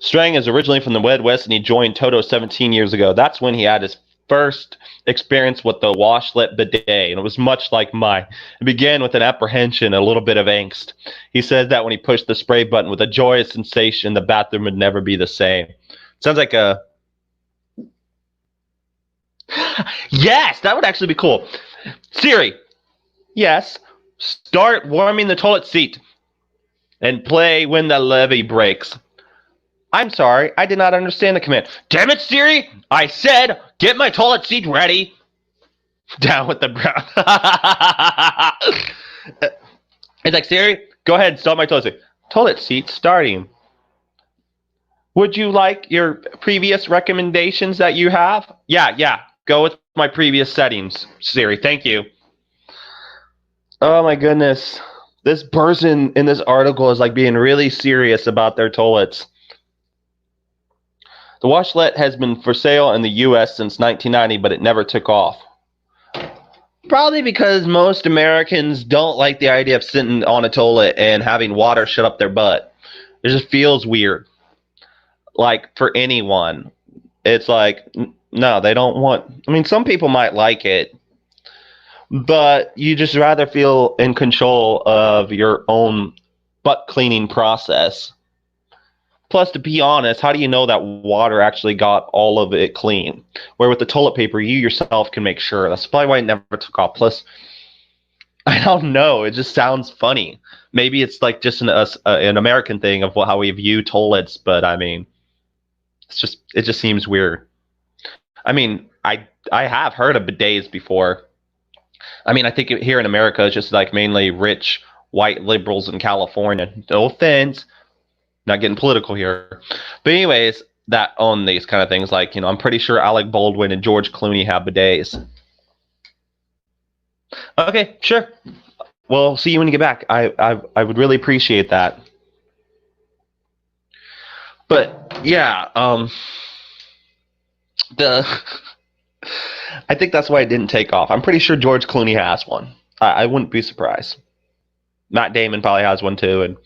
Strang is originally from the Wed West, and he joined Toto 17 years ago. That's when he had his first experience with the washlet bidet, and it was much like mine. It began with an apprehension, a little bit of angst. He said that when he pushed the spray button with a joyous sensation, the bathroom would never be the same. Sounds like a... Yes, that would actually be cool. Siri, yes, start warming the toilet seat and play When the Levee Breaks. I'm sorry, I did not understand the command. Damn it, Siri! I said, get my toilet seat ready. Down with the brown. It's like, Siri, go ahead and start my toilet seat. Toilet seat starting. Would you like your previous recommendations that you have? Yeah. Go with my previous settings, Siri. Thank you. Oh my goodness. This person in this article is like being really serious about their toilets. The washlet has been for sale in the U.S. since 1990, but it never took off. Probably because most Americans don't like the idea of sitting on a toilet and having water shut up their butt. It just feels weird. Like, for anyone. It's like, no, they don't want... I mean, some people might like it, but you just rather feel in control of your own butt cleaning process. Plus, to be honest, how do you know that water actually got all of it clean? Where with the toilet paper, you yourself can make sure. That's probably why it never took off. Plus, I don't know. It just sounds funny. Maybe it's like just an American thing of how we view toilets, but I mean, it just seems weird. I mean, I have heard of bidets before. I mean, I think here in America, it's just like mainly rich white liberals in California. No offense. Not getting political here. But anyways, that own these kind of things. Like, I'm pretty sure Alec Baldwin and George Clooney have bidets. Okay, sure. Well, see you when you get back. I would really appreciate that. But yeah, the I think that's why it didn't take off. I'm pretty sure George Clooney has one. I wouldn't be surprised. Matt Damon probably has one too, and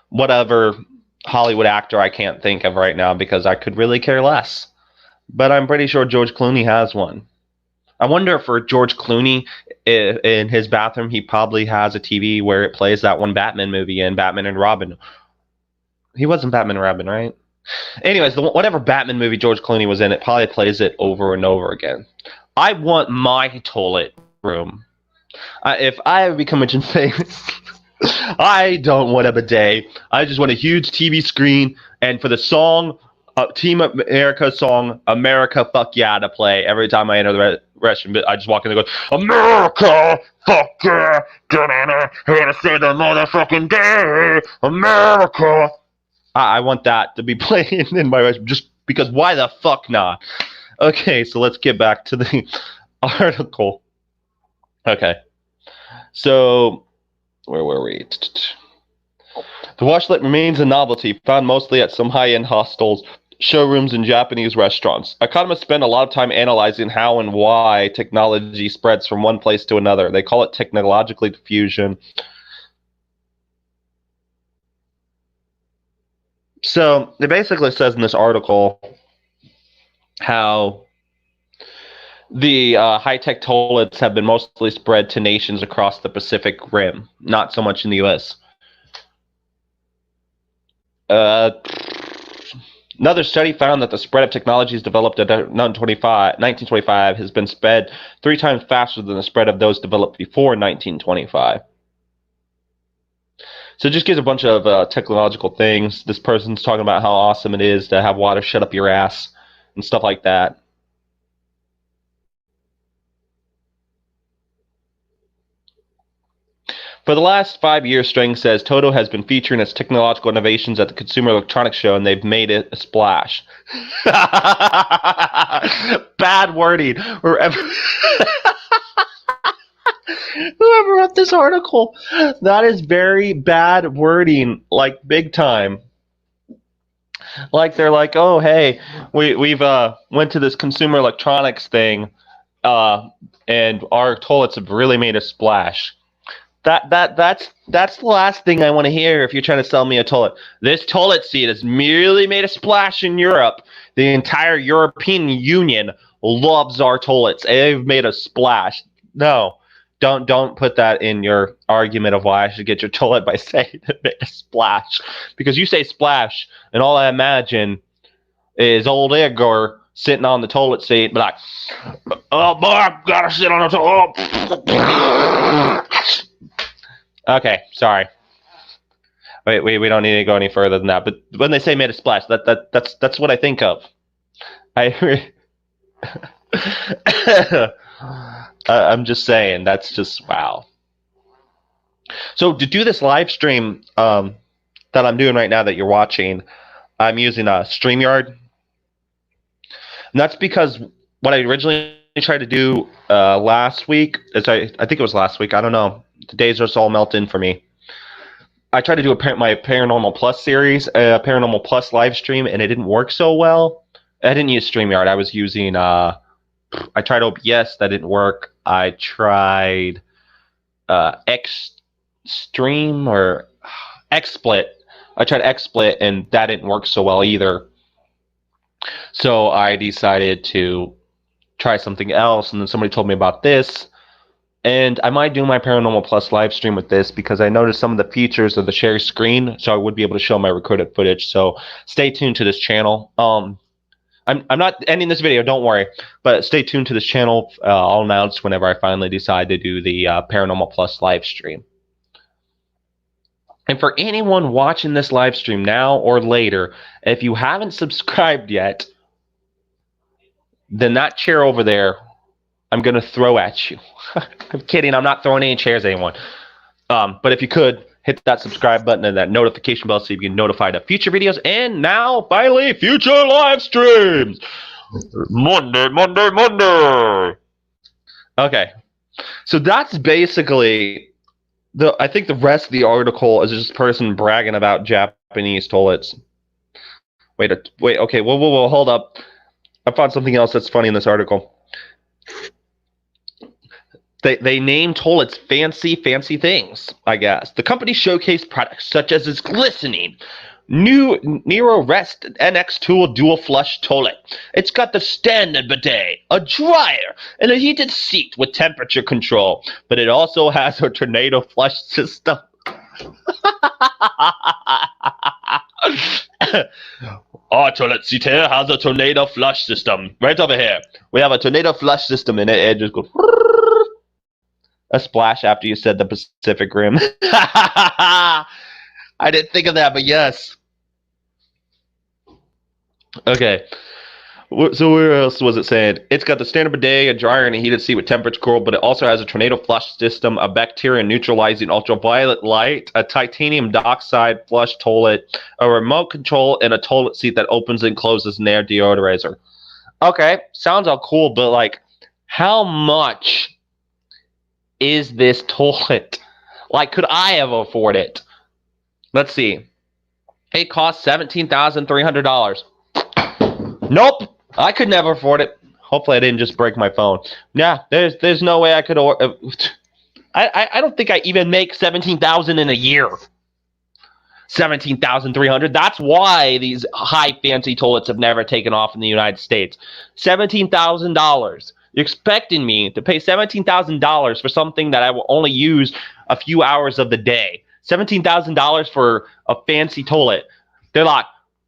whatever Hollywood actor I can't think of right now because I could really care less. But I'm pretty sure George Clooney has one. I wonder if for George Clooney, in his bathroom, he probably has a TV where it plays that one Batman movie in Batman and Robin. He wasn't Batman and Robin, right? Anyways, whatever Batman movie George Clooney was in, it probably plays it over and over again. I want my toilet room. If I ever become rich and famous, I don't want a bidet. I just want a huge TV screen, and for the song, Team America song, America Fuck Yeah, to play every time I enter the restroom. I just walk in and go, America Fuck Yeah, here to save the motherfucking day, America. I want that to be playing in my restroom, just because why the fuck not? Okay, so let's get back to the article. Okay, so where were we? The washlet remains a novelty, found mostly at some high-end hostels, showrooms, and Japanese restaurants. Economists spend a lot of time analyzing how and why technology spreads from one place to another. They call it technological diffusion. So it basically says in this article how the high-tech toilets have been mostly spread to nations across the Pacific Rim, not so much in the U.S. Another study found that the spread of technologies developed in 1925 has been spread 3 times faster than the spread of those developed before 1925. So it just gives a bunch of technological things. This person's talking about how awesome it is to have water shut up your ass and stuff like that. For the last 5 years, Strang says, Toto has been featuring its technological innovations at the Consumer Electronics Show, and they've made it a splash. Bad wording. Whoever wrote this article, that is very bad wording, like big time. Like they're like, oh hey, we've went to this consumer electronics thing, and our toilets have really made a splash. That's the last thing I want to hear if you're trying to sell me a toilet. This toilet seat has merely made a splash in Europe. The entire European Union loves our toilets. They've made a splash. No, don't put that in your argument of why I should get your toilet by saying it made a splash. Because you say splash, and all I imagine is old Edgar sitting on the toilet seat, but like, oh boy, I've got to sit on the toilet. Okay, sorry. We don't need to go any further than that. But when they say made a splash, that's what I think of. I'm just saying, that's just wow. So to do this live stream that I'm doing right now that you're watching, I'm using a StreamYard. And that's because what I originally tried to do last week, is I think it was last week, I don't know. The days just all melt in for me. I tried to do my Paranormal Plus series, Paranormal Plus live stream, and it didn't work so well. I didn't use StreamYard. I was using, I tried OBS, that didn't work. I tried Xstream or XSplit. I tried XSplit, and that didn't work so well either. So I decided to try something else, and then somebody told me about this. And I might do my Paranormal Plus live stream with this because I noticed some of the features of the share screen, so I would be able to show my recorded footage. So stay tuned to this channel. I'm not ending this video, don't worry, but stay tuned to this channel. I'll announce whenever I finally decide to do the Paranormal Plus live stream. And for anyone watching this live stream now or later, if you haven't subscribed yet, then that chair over there, I'm going to throw at you. I'm kidding. I'm not throwing any chairs at anyone. But if you could, hit that subscribe button and that notification bell so you can get notified of future videos. And now, finally, future live streams. Monday. Okay. So that's basically I think the rest of the article is just a person bragging about Japanese toilets. Wait, okay, whoa, hold up. I found something else that's funny in this article. They name toilets fancy things, I guess. The company showcased products such as its glistening new Nero Rest NX Tool dual flush toilet. It's got the standard bidet, a dryer, and a heated seat with temperature control, but it also has a tornado flush system. Our toilet seat here has a tornado flush system. Right over here. We have a tornado flush system in it. It just goes a splash after you said the Pacific Rim. I didn't think of that, but yes. Okay. So where else was it saying? It's got the standard bidet, a dryer, and a heated seat with temperature control, but it also has a tornado flush system, a bacteria neutralizing ultraviolet light, a titanium dioxide flush toilet, a remote control, and a toilet seat that opens and closes an air deodorizer. Okay, sounds all cool, but like, how much is this toilet? Like, could I ever afford it? Let's see. It costs $17,300. Nope. I could never afford it. Hopefully I didn't just break my phone. Yeah, there's no way I could. I don't think I even make $17,000 in a year. $17,300. That's why these high fancy toilets have never taken off in the United States. $17,000. You're expecting me to pay $17,000 for something that I will only use a few hours of the day. $17,000 for a fancy toilet. They're like,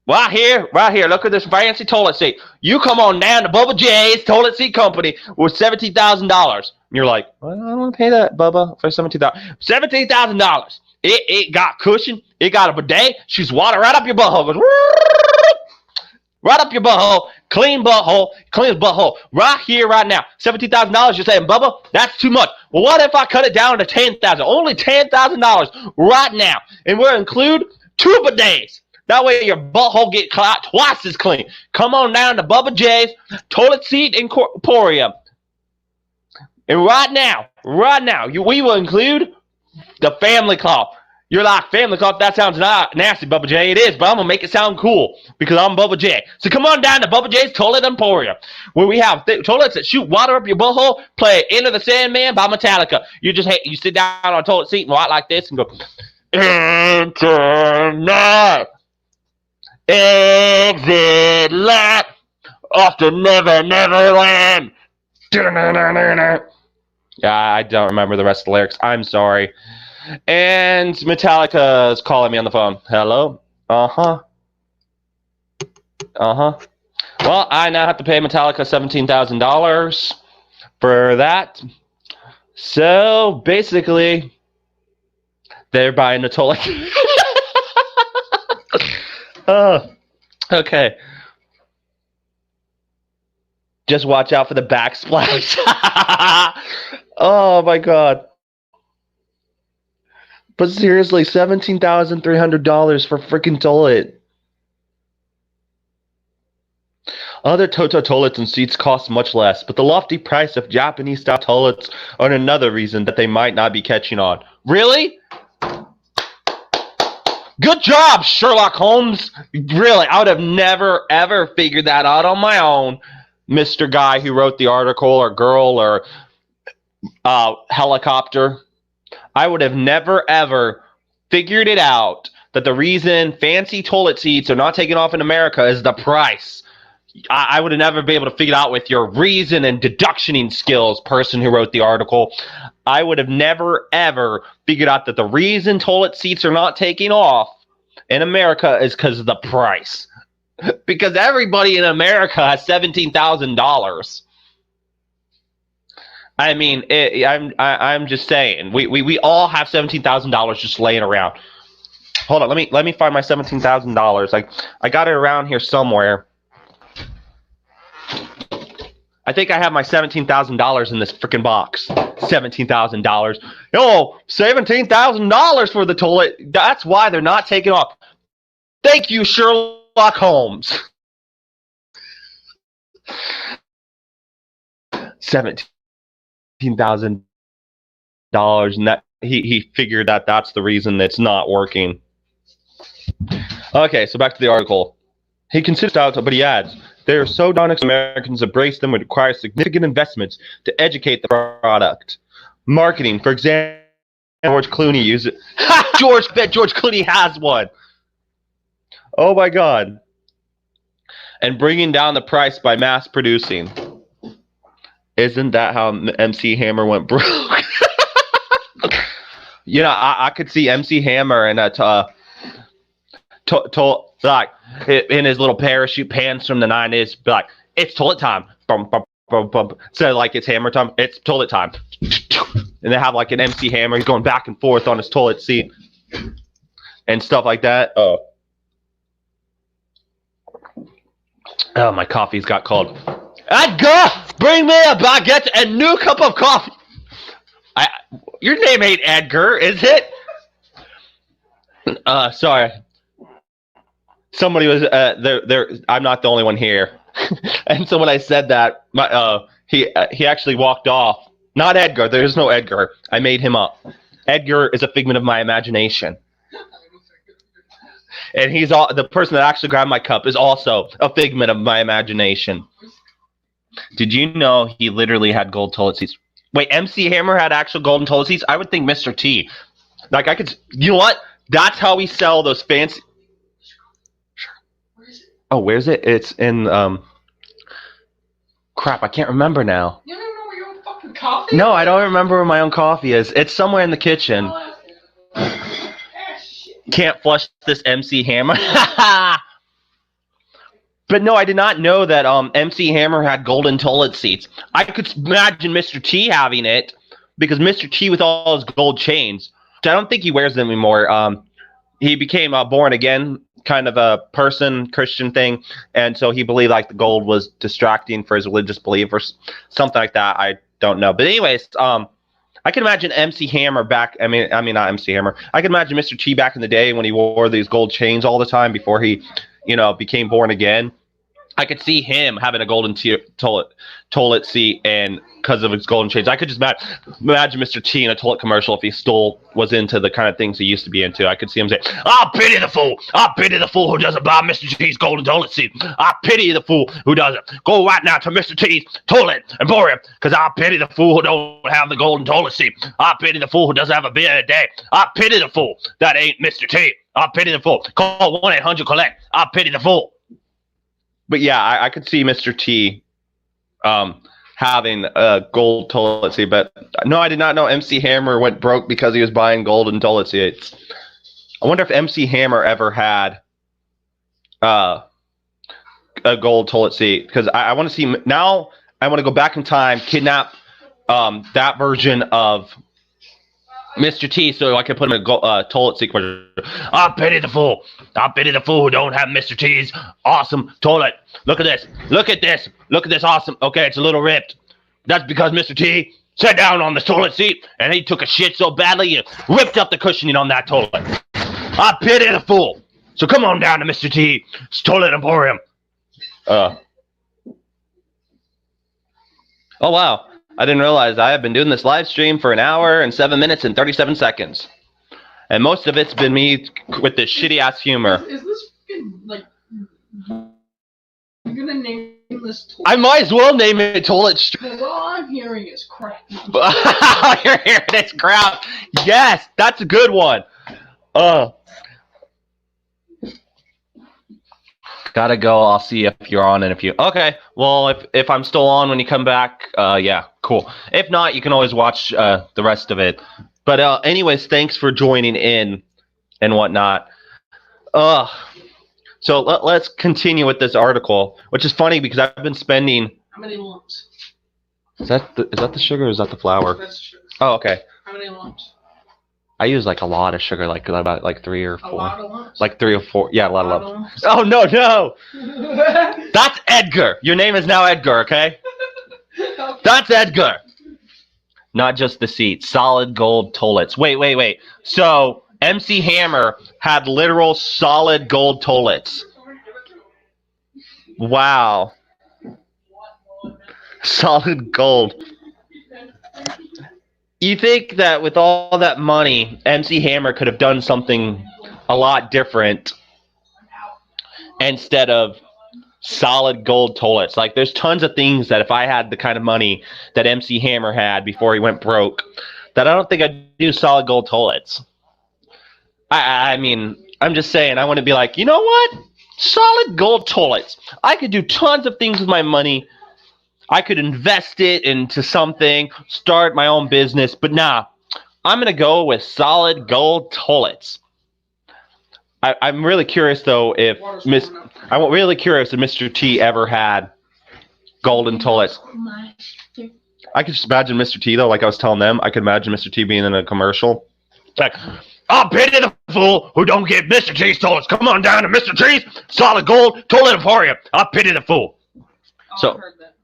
right here, look at this fancy toilet seat. You come on down to Bubba J's Toilet Seat Company with $17,000. And you're like, well, I don't want to pay that, Bubba, for $17,000. $17,000. It got cushion. It got a bidet. Shoots water right up your butthole. Goes, right up your butthole. Clean butthole. Clean butthole. Right here, right now. $17,000. You're saying, Bubba, that's too much. Well, what if I cut it down to $10,000? Only $10,000 right now. And we'll include 2 bidets. That way your butthole get twice as clean. Come on down to Bubba J's Toilet Seat Emporium. And right now, we will include the family cloth. You're like, family cloth? That sounds nasty, Bubba J. It is, but I'm going to make it sound cool because I'm Bubba J. So come on down to Bubba J's Toilet Emporium, where we have toilets that shoot water up your butthole, play Enter the Sandman by Metallica. You sit down on a toilet seat and walk like this and go, Internet. Exit lap off to Never Land. Yeah, I don't remember the rest of the lyrics. I'm sorry. And Metallica is calling me on the phone. Hello? Uh-huh. Well, I now have to pay Metallica $17,000 for that. So, basically, they're buying the toilet. Okay. Just watch out for the backsplash. Oh my god. But seriously, $17,300 for freaking toilet. Other Toto toilets and seats cost much less, but the lofty price of Japanese-style toilets are another reason that they might not be catching on. Really? Good job, Sherlock Holmes. Really, I would have never, ever figured that out on my own, Mr. Guy who wrote the article, or girl, or helicopter. I would have never, ever figured it out that the reason fancy toilet seats are not taking off in America is the price. I would have never been able to figure it out with your reason and deductioning skills, person who wrote the article. I would have never, ever figured out that the reason toilet seats are not taking off in America is because of the price. Because everybody in America has $17,000. I mean, I'm just saying, we all have $17,000 just laying around. Hold on, let me find my $17,000. I got it around here somewhere. I think I have my $17,000 in this freaking box. $17,000. Oh, $17,000 for the toilet. That's why they're not taking off. Thank you, Sherlock Holmes. $17,000, and that he figured that that's the reason it's not working. Okay, so back to the article. He considers doubts, but he adds, they are so dynamic, Americans embrace them would require significant investments to educate the product. Marketing, for example, George Clooney uses it. George Clooney has one. Oh my God. And bringing down the price by mass producing. Isn't that how MC Hammer went broke? You know, I could see MC Hammer in a like in his little parachute pants from the 90s, be like, it's toilet time. Bum, bum, bum, bum. So like it's hammer time, it's toilet time. And they have like an MC Hammer, he's going back and forth on his toilet seat and stuff like that. Oh, my coffee's got cold. Edgar, bring me a baguette and new cup of coffee. Your name ain't Edgar, is it? Sorry. Somebody was there. I'm not the only one here. And so when I said that, he actually walked off. Not Edgar. There's no Edgar. I made him up. Edgar is a figment of my imagination. And he's the person that actually grabbed my cup is also a figment of my imagination. Did you know he literally had gold toilet seats? Wait, MC Hammer had actual golden toilet seats? I would think Mr. T. Like I could, you know what? That's how we sell those fancy. Oh, where's it? It's in crap, I can't remember now. You don't even know where your own fucking coffee is? No, I don't remember where my own coffee is. It's somewhere in the kitchen. Can't flush this MC Hammer. But no, I did not know that MC Hammer had golden toilet seats. I could imagine Mr. T having it because Mr. T with all his gold chains. I don't think he wears them anymore. He became a born again kind of a person, Christian thing, and so he believed like the gold was distracting for his religious belief or something like that. I don't know, but anyways, I can imagine MC Hammer back. I mean not MC Hammer. I can imagine Mr. T back in the day when he wore these gold chains all the time before he, became born again. I could see him having a golden toilet seat, and because of his golden chains, I could just imagine Mr. T in a toilet commercial if he was into the kind of things he used to be into. I could see him say, "I pity the fool! I pity the fool who doesn't buy Mr. T's golden toilet seat. I pity the fool who doesn't. Go right now to Mr. T's toilet and borrow him, because I pity the fool who don't have the golden toilet seat. I pity the fool who doesn't have a beer a day. I pity the fool that ain't Mr. T. I pity the fool. Call 1-800-COLLECT. I pity the fool." But yeah, I could see Mr. T having a gold toilet seat. But no, I did not know MC Hammer went broke because he was buying golden toilet seats. I wonder if MC Hammer ever had a gold toilet seat. Because I want to see now. I want to go back in time, kidnap that version of Mr. T, so I can put him in a toilet seat. I pity the fool. I pity the fool who don't have Mr. T's awesome toilet. Look at this. Look at this. Look at this awesome. Okay, it's a little ripped. That's because Mr. T sat down on the toilet seat and he took a shit so badly he ripped up the cushioning on that toilet. I pity the fool. So come on down to Mr. T's toilet emporium. Oh wow. I didn't realize I have been doing this live stream for 1 hour and 7 minutes and 37 seconds. And most of it's been me with this shitty ass humor. Is this like you're gonna name this toilet? I might as well name it Toilet Stream. Well, all I'm hearing is crap. You're hearing it's crap. Yes, that's a good one. Gotta go. I'll see if you're on and if you... Okay, well, if I'm still on when you come back, yeah, cool. If not, you can always watch the rest of it. But anyways, thanks for joining in and whatnot. So let's continue with this article, which is funny because I've been spending... How many lumps? Is that the sugar or is that the flour? That's sugar. Oh, okay. How many lumps? I use like a lot of sugar, like about like 3 or 4. A lot of lumps? Like 3 or 4. Yeah, a lot of lumps. Oh, no. That's Edgar. Your name is now Edgar, okay? Okay. That's Edgar. Not just the seat. Solid gold toilets. Wait. So, MC Hammer had literal solid gold toilets. Wow. Solid gold. You think that with all that money, MC Hammer could have done something a lot different instead of solid gold toilets. Like, there's tons of things that if I had the kind of money that MC Hammer had before he went broke, that I don't think I'd do solid gold toilets. I mean, I'm just saying, I want to be like, you know what? Solid gold toilets. I could do tons of things with my money. I could invest it into something, start my own business, but nah, I'm going to go with solid gold toilets. I'm really curious, though, if I'm really curious if Mr. T ever had golden toilets. I could just imagine Mr. T, though, like I was telling them, I could imagine Mr. T being in a commercial. Like, I'll pity the fool who don't get Mr. T's toilets. Come on down to Mr. T's solid gold toilet emporium. I'll pity the fool. So, I heard that.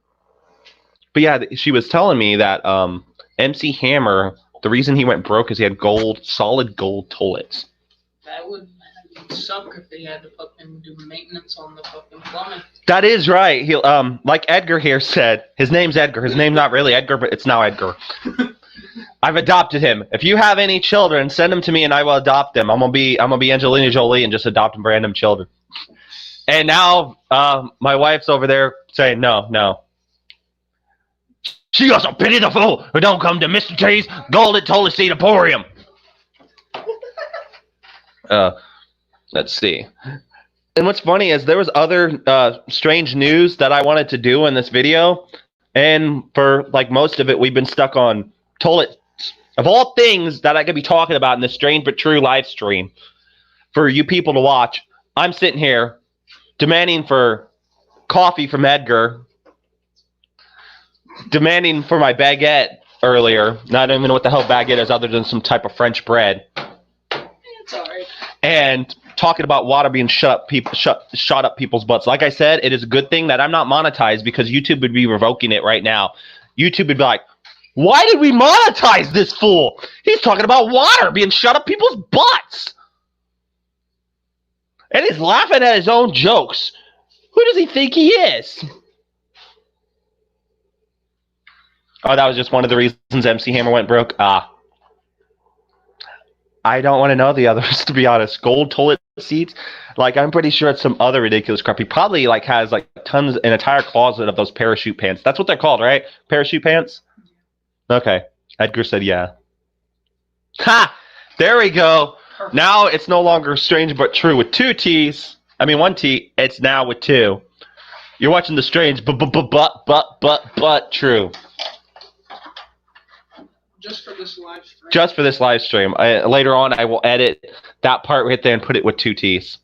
But yeah, she was telling me that MC Hammer, the reason he went broke is he had solid gold toilets. That would suck if they had to fucking do maintenance on the fucking plumbing. That is right. He like Edgar here said, his name's Edgar. His name's not really Edgar, but it's now Edgar. I've adopted him. If you have any children, send them to me and I will adopt them. I'm gonna be Angelina Jolie and just adopt random children. And now my wife's over there saying no. She also pity the fool who don't come to Mr. T's Golden Toilet Seat Emporium. Let's see. And what's funny is there was other strange news that I wanted to do in this video, and for like most of it, we've been stuck on toilets. Of all things that I could be talking about in this strange but true live stream for you people to watch, I'm sitting here demanding for coffee from Edgar, demanding for my baguette earlier. Not even know what the hell baguette is other than some type of French bread. It's alright. And talking about water being shot up people's butts. Like I said, it is a good thing that I'm not monetized because YouTube would be revoking it right now. YouTube would be like, why did we monetize this fool? He's talking about water being shot up people's butts. And he's laughing at his own jokes. Who does he think he is? Oh, that was just one of the reasons MC Hammer went broke? I don't want to know the others, to be honest. Gold toilet seats? Like, I'm pretty sure it's some other ridiculous crap. He probably, like, has, like, an entire closet of those parachute pants. That's what they're called, right? Parachute pants? Okay. Edgar said yeah. Ha! There we go. Perfect. Now it's no longer strange but true with two T's. I mean, one T. It's now with two. You're watching the strange but true. Just for this live stream. Just for this live stream. Later on, I will edit that part right there and put it with two T's.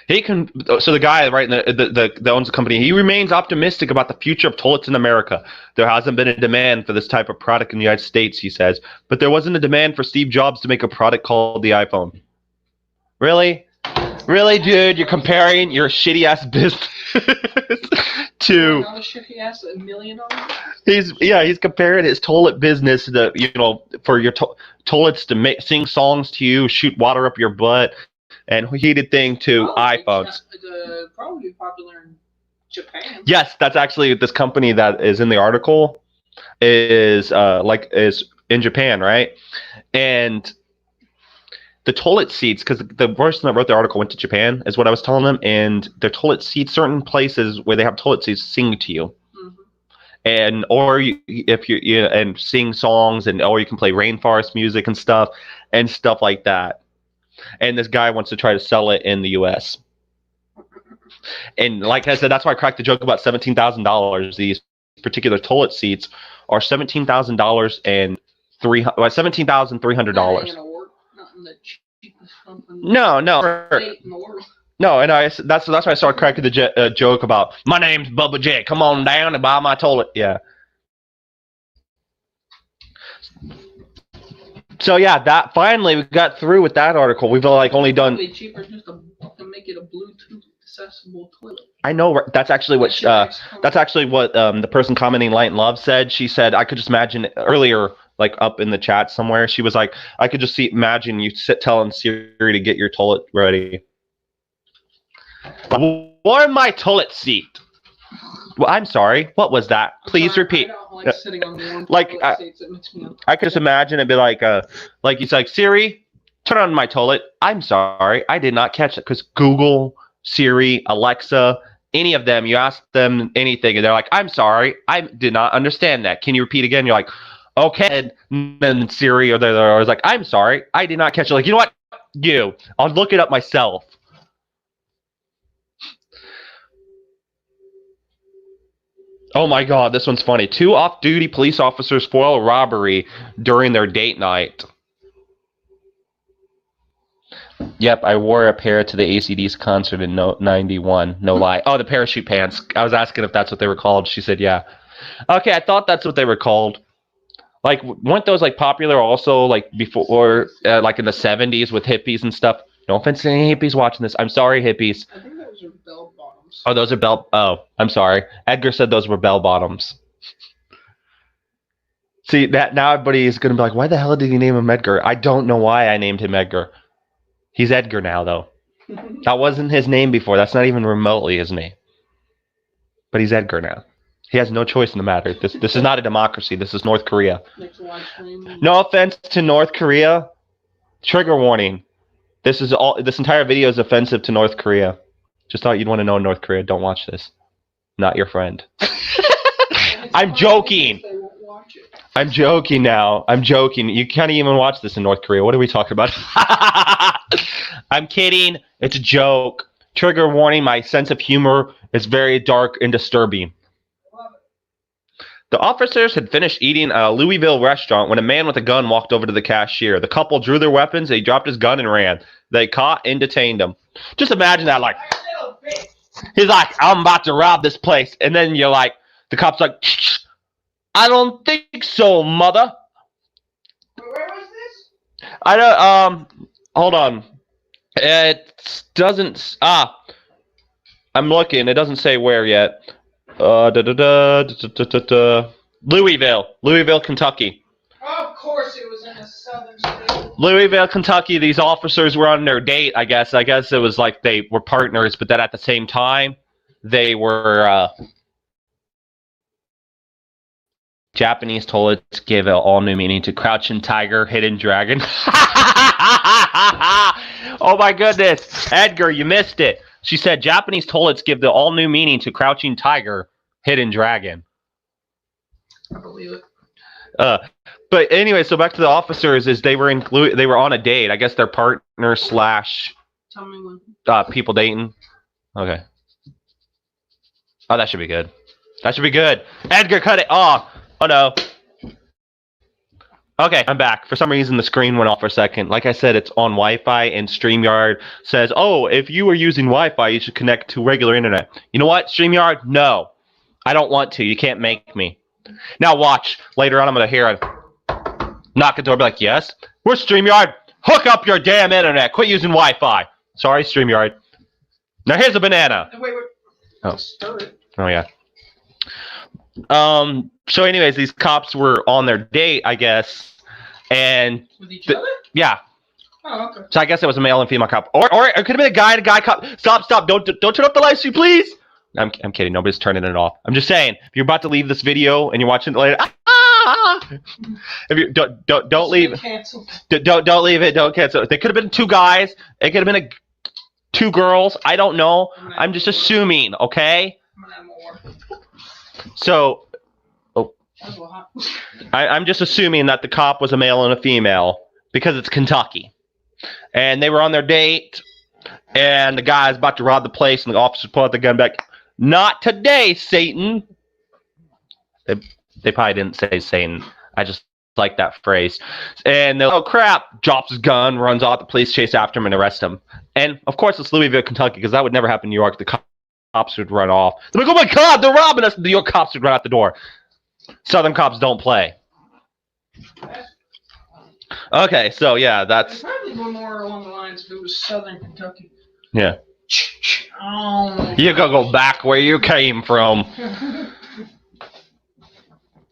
So the guy right that owns the company, he remains optimistic about the future of toilets in America. There hasn't been a demand for this type of product in the United States, he says, but there wasn't a demand for Steve Jobs to make a product called the iPhone. Really? Really, dude? You're comparing your shitty ass business to Not a shitty ass $1 million? He's comparing his toilet business to, for your toilets to sing songs to you, shoot water up your butt, and heated thing to iPhones. Probably popular in Japan. Yes, that's actually this company that is in the article is in Japan, right? And the toilet seats, because the person that wrote the article went to Japan, is what I was telling them, and the toilet seats, certain places where they have toilet seats, sing to you. And if you and sing songs, or you can play rainforest music and stuff like that. And this guy wants to try to sell it in the U.S. And like I said, that's why I cracked the joke about $17,000. These particular toilet seats are $17,000 and $17,300. Not in the cheapest company. No. No, and that's why I started cracking the joke about, my name's Bubba J. Come on down and buy my toilet. Yeah. So yeah, that finally we got through with that article. We've only done. It's cheaper just to make it a Bluetooth accessible toilet. I know that's actually what the person commenting Light and Love said. She said I could just imagine earlier, like up in the chat somewhere. She was like, I could just imagine you telling Siri to get your toilet ready. Warm my toilet seat. Well, I'm sorry. What was that? Please repeat. not like sitting on the warm Like, toilet seats. It makes me I could just imagine it'd be like he's like, Siri, turn on my toilet. I'm sorry, I did not catch it. Because Google, Siri, Alexa, any of them, you ask them anything, and they're like, I'm sorry, I did not understand that. Can you repeat again? You're like, okay. And then Siri or they're always like, I'm sorry, I did not catch it. Like, you know what? I'll look it up myself. Oh my god, this one's funny. 2 off-duty police officers foil a robbery during their date night. Yep, I wore a pair to the ACDC concert in 91. No lie. Oh, the parachute pants. I was asking if that's what they were called. She said, yeah. Okay, I thought that's what they were called. Like, weren't those, like, popular also, like, before, like, in the 70s with hippies and stuff? No offense to any hippies watching this. I'm sorry, hippies. I think those are bell bottoms. Oh, those are Oh, I'm sorry. Edgar said those were bell bottoms. See, that now everybody is going to be like, why the hell did you name him Edgar? I don't know why I named him Edgar. He's Edgar now, though. That wasn't his name before. That's not even remotely his name. But he's Edgar now. He has no choice in the matter. This is not a democracy. This is North Korea. No offense to North Korea. Trigger warning. This entire video is offensive to North Korea. Just thought you'd want to know North Korea. Don't watch this. Not your friend. I'm joking. I'm joking now. I'm joking. You can't even watch this in North Korea. What are we talking about? I'm kidding. It's a joke. Trigger warning. My sense of humor is very dark and disturbing. The officers had finished eating at a Louisville restaurant when a man with a gun walked over to the cashier. The couple drew their weapons. He dropped his gun and ran. They caught and detained him. Just imagine that, like, he's like, I'm about to rob this place. And then you're like, the cop's like, I don't think so, mother. Where was this? I don't, hold on. It doesn't, I'm looking. It doesn't say where yet. Louisville, Kentucky. Oh, of course, it was in a southern state. Louisville, Kentucky. These officers were on their date, I guess. I guess it was like they were partners, but then at the same time, they were, Japanese toilets give an all-new meaning to crouching tiger, hidden dragon. Oh my goodness. Edgar, you missed it. She said Japanese toilets give the all-new meaning to crouching tiger, hidden dragon. I believe it. But anyway, so back to the officers is they were on a date. I guess their partner slash Tell me when. people dating. Okay. Oh, that should be good. That should be good. Edgar, cut it off. Oh no. Okay, I'm back. For some reason, the screen went off for a second. Like I said, it's on Wi-Fi, and StreamYard says, oh, if you are using Wi-Fi, you should connect to regular internet. You know what, StreamYard? No. I don't want to. You can't make me. Now watch. Later on, I'm going to hear a knock at the door, be like, yes? We're StreamYard. Hook up your damn internet. Quit using Wi-Fi. Sorry, StreamYard. Now here's a banana. Wait. Oh, yeah. So anyways, these cops were on their date, I guess, and with each other? Yeah. Oh, okay. So I guess it was a male and female cop, or it could have been a guy and a guy cop. Stop! Don't turn off the live stream, please. I'm kidding. Nobody's turning it off. I'm just saying, if you're about to leave this video and you're watching it later, if you don't leave, don't leave it. Don't cancel. There could have been 2 guys. It could have been 2 girls. I don't know. I'm just assuming. Okay. So, I'm just assuming that the cop was a male and a female because it's Kentucky. And they were on their date, and the guy's about to rob the place, and the officers pull out the gun back. Not today, Satan. They probably didn't say Satan. I just like that phrase. And they're like, oh, crap. Drops his gun, runs off. The police chase after him and arrest him. And, of course, it's Louisville, Kentucky, because that would never happen in New York. The cops would run off. They're like, oh, my God, they're robbing us. The New York cops would run out the door. Southern cops don't play. Okay, so, yeah, that's... I'd probably go more along the lines if it was Southern Kentucky. Yeah. Oh. You gotta go back where you came from.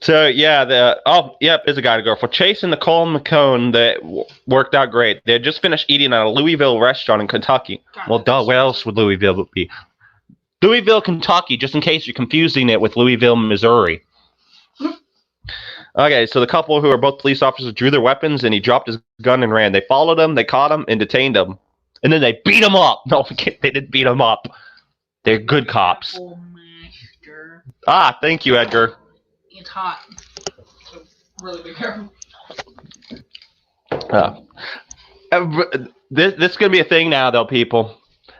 So, yeah, there's a guy to go. For Chase and Nicole McCone, that worked out great. They had just finished eating at a Louisville restaurant in Kentucky. Well, duh, where else would Louisville be? Louisville, Kentucky, just in case you're confusing it with Louisville, Missouri. Okay, so the couple who are both police officers drew their weapons, and he dropped his gun and ran. They followed him, they caught him, and detained him. And then they beat him up. No, they didn't beat him up. They're good cops. Master. Ah, thank you, Edgar. It's hot. So really be careful. This is going to be a thing now, though, people.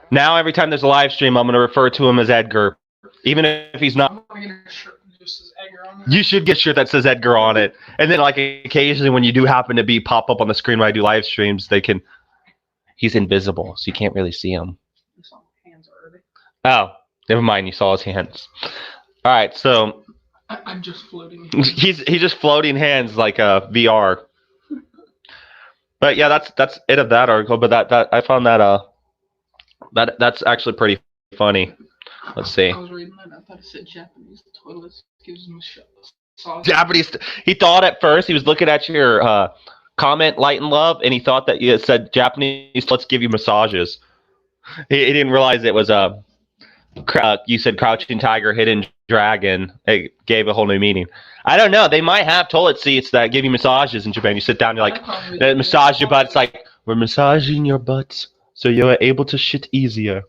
Now, every time there's a live stream, I'm going to refer to him as Edgar. Even if he's not. I'm gonna get a shirt that just says Edgar on it. You should get a shirt that says Edgar on it. And then, like, occasionally when you do happen to pop up on the screen when I do live streams, they can... He's invisible, so you can't really see him. You saw my hands already. Oh, never mind. You saw his hands. All right, so... I'm just floating. He's just floating hands like a VR. But yeah, that's it of that article. But that I found that's actually pretty funny. Let's see. I was reading that. I thought it said Japanese toilets gives him a shot. Japanese. He thought at first he was looking at your comment, light and love, and he thought that it said Japanese toilets give you massages. He didn't realize it was you said crouching tiger, hidden dragon. It gave a whole new meaning. I don't know. They might have toilet seats that give you massages in Japan. You sit down, you're like, they massage your butt. It's like, we're massaging your butts so you're able to shit easier.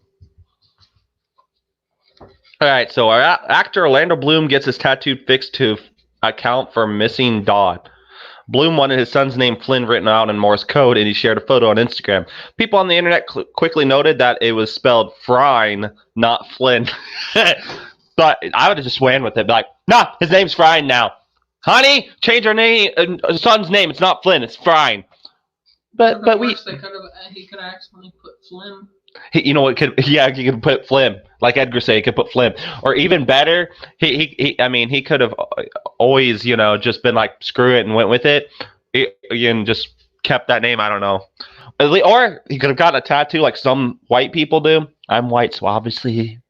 All right, so our actor Orlando Bloom gets his tattoo fixed to account for missing dot. Bloom wanted his son's name Flynn written out in Morse code, and he shared a photo on Instagram. People on the internet quickly noted that it was spelled Frine, not Flynn. But I would have just ran with it. Be like, nah, his name's Frine now. Honey, change our name, son's name. It's not Flynn, it's Frine. But we. He could have accidentally put Flynn. You know what? He could put Flim, like Edgar said. He could put Flim, or even better, he could have always, just been like, screw it, and went with it, and just kept that name. I don't know, or he could have gotten a tattoo like some white people do. I'm white, so obviously,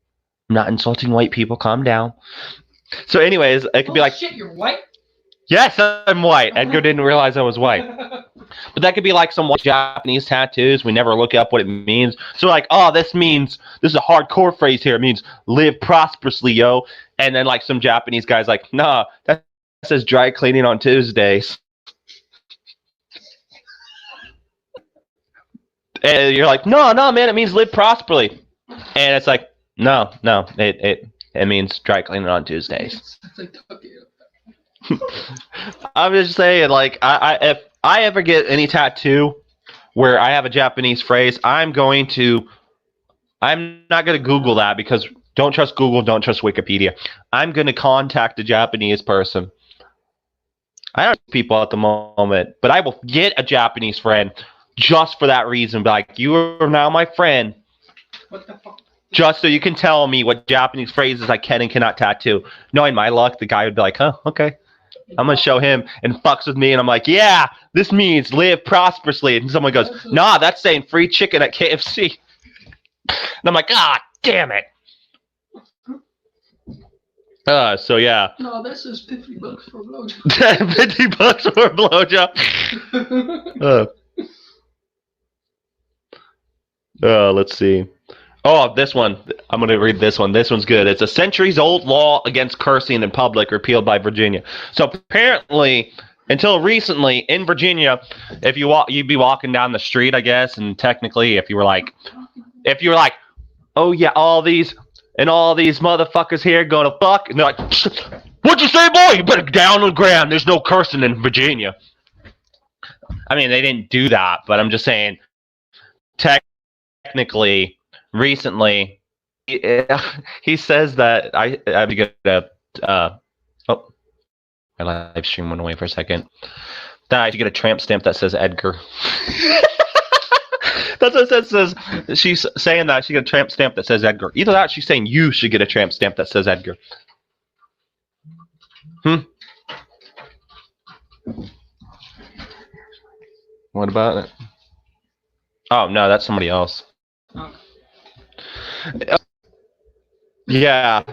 I'm not insulting white people. Calm down. So, anyways, it could be like, shit, you're white. Yes, I'm white. Edgar didn't realize I was white. But that could be like some white Japanese tattoos. We never look up what it means. So like, this is a hardcore phrase here. It means live prosperously, yo. And then like some Japanese guy's like, nah, that says dry cleaning on Tuesdays. And you're like, no, man, it means live prosperously. And it's like, no, it means dry cleaning on Tuesdays. It's like, I'm just saying, like, if I ever get any tattoo where I have a Japanese phrase, I'm not going to Google that, because don't trust Google, don't trust Wikipedia. I'm going to contact a Japanese person. I don't know people at the moment, but I will get a Japanese friend just for that reason. Be like, you are now my friend. What the fuck? Just so you can tell me what Japanese phrases I can and cannot tattoo. Knowing my luck, the guy would be like, huh, okay. I'm going to show him, and fucks with me, and I'm like, yeah, this means live prosperously. And someone goes, nah, that's saying free chicken at KFC. And I'm like, damn it. So yeah. No, this is $50 for a blowjob. $50 for a blowjob. Let's see. Oh, this one. I'm going to read this one. This one's good. It's a centuries-old law against cursing in public repealed by Virginia. So apparently, until recently, in Virginia, if you'd be walking down the street, I guess, and technically, if you were like, oh yeah, all these motherfuckers here going to fuck, and they're like, what'd you say, boy? You better get down on the ground. There's no cursing in Virginia. I mean, they didn't do that, but I'm just saying, technically, recently, he says that I have to get my live stream went away for a second. That I should get a tramp stamp that says Edgar. That's what it says. She's saying that she get a tramp stamp that says Edgar. Either that, or she's saying you should get a tramp stamp that says Edgar. What about it? Oh no, that's somebody else. Yeah.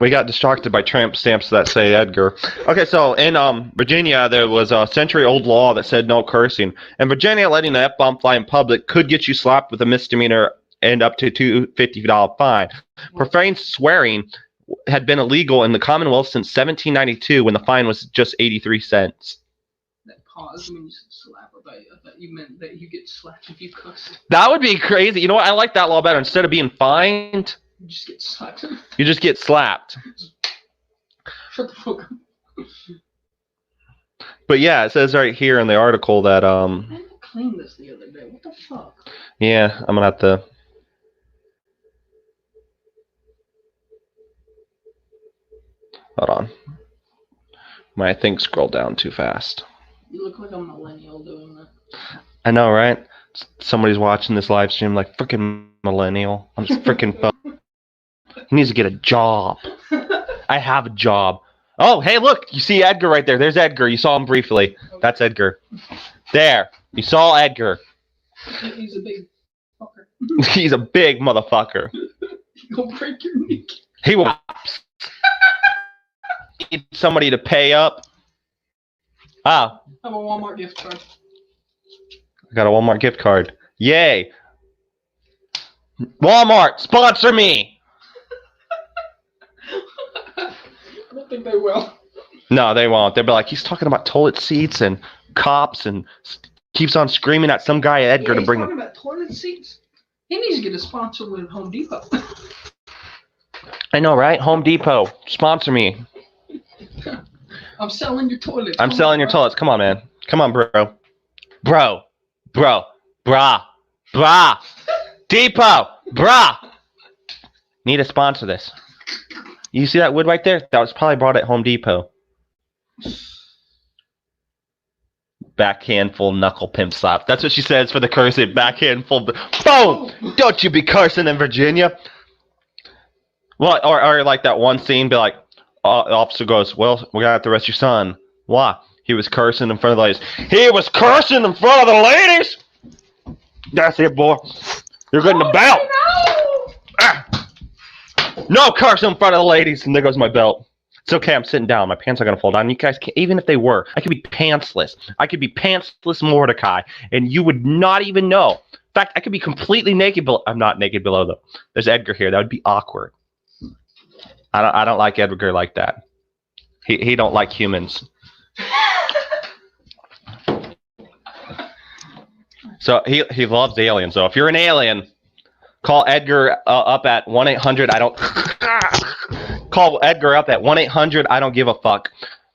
We got distracted by tramp stamps that say Edgar. Okay, so in Virginia, there was a century-old law that said no cursing. In Virginia, letting an F-bomb fly in public could get you slapped with a misdemeanor and up to $250 fine. Profane swearing had been illegal in the Commonwealth since 1792 when the fine was just 83 cents. That pause when you said slap, I thought you meant that you get slapped if you cuss. That would be crazy. You know what? I like that law better. Instead of being fined, You just get slapped. you just get slapped. Shut the fuck up. But yeah, it says right here in the article that I cleaned this the other day. What the fuck? yeah, I'm gonna have to. Hold on. My thing scrolled down too fast. You look like a millennial doing that. I know, right? Somebody's watching this live stream like freaking millennial. I'm just freaking. He needs to get a job. I have a job. Oh, hey, look! You see Edgar right there. There's Edgar. You saw him briefly. Okay. That's Edgar. There. You saw Edgar. He's a big fucker. He's a big motherfucker. He'll break your neck. He will. Need somebody to pay up. Ah. I have a Walmart gift card. I got a Walmart gift card. Yay. Walmart, sponsor me. I don't think they will. No, they won't. They'll be like, he's talking about toilet seats and cops and keeps on screaming at some guy, Edgar, to bring him. He's talking about toilet seats? He needs to get a sponsor with Home Depot. I know, right? Home Depot, sponsor me. I'm selling your toilets. I'm selling your toilets. Come on, man. Come on, bro. Bro. Brah. Depot. Brah. Need to sponsor this. You see that wood right there? That was probably bought at Home Depot. Backhand full knuckle pimp slap. That's what she says for the cursive. Backhand full. Boom! Don't you be cursing in Virginia. Well, or like that one scene, be like, the officer goes, well, we're gonna have to arrest your son. Why? He was cursing in front of the ladies. He was cursing in front of the ladies! That's it, boy. You're getting the belt. No cursing in front of the ladies. And there goes my belt. It's okay, I'm sitting down. My pants are going to fall down. You guys can't, even if they were, I could be pantsless. I could be pantsless Mortika, and you would not even know. In fact, I could be completely naked below. I'm not naked below, though. There's Edgar here. That would be awkward. I don't like Edgar like that. He don't like humans. So he loves aliens. So if you're an alien, call Edgar up at 1-800. I don't. Call Edgar up at 1-800. I don't give a fuck,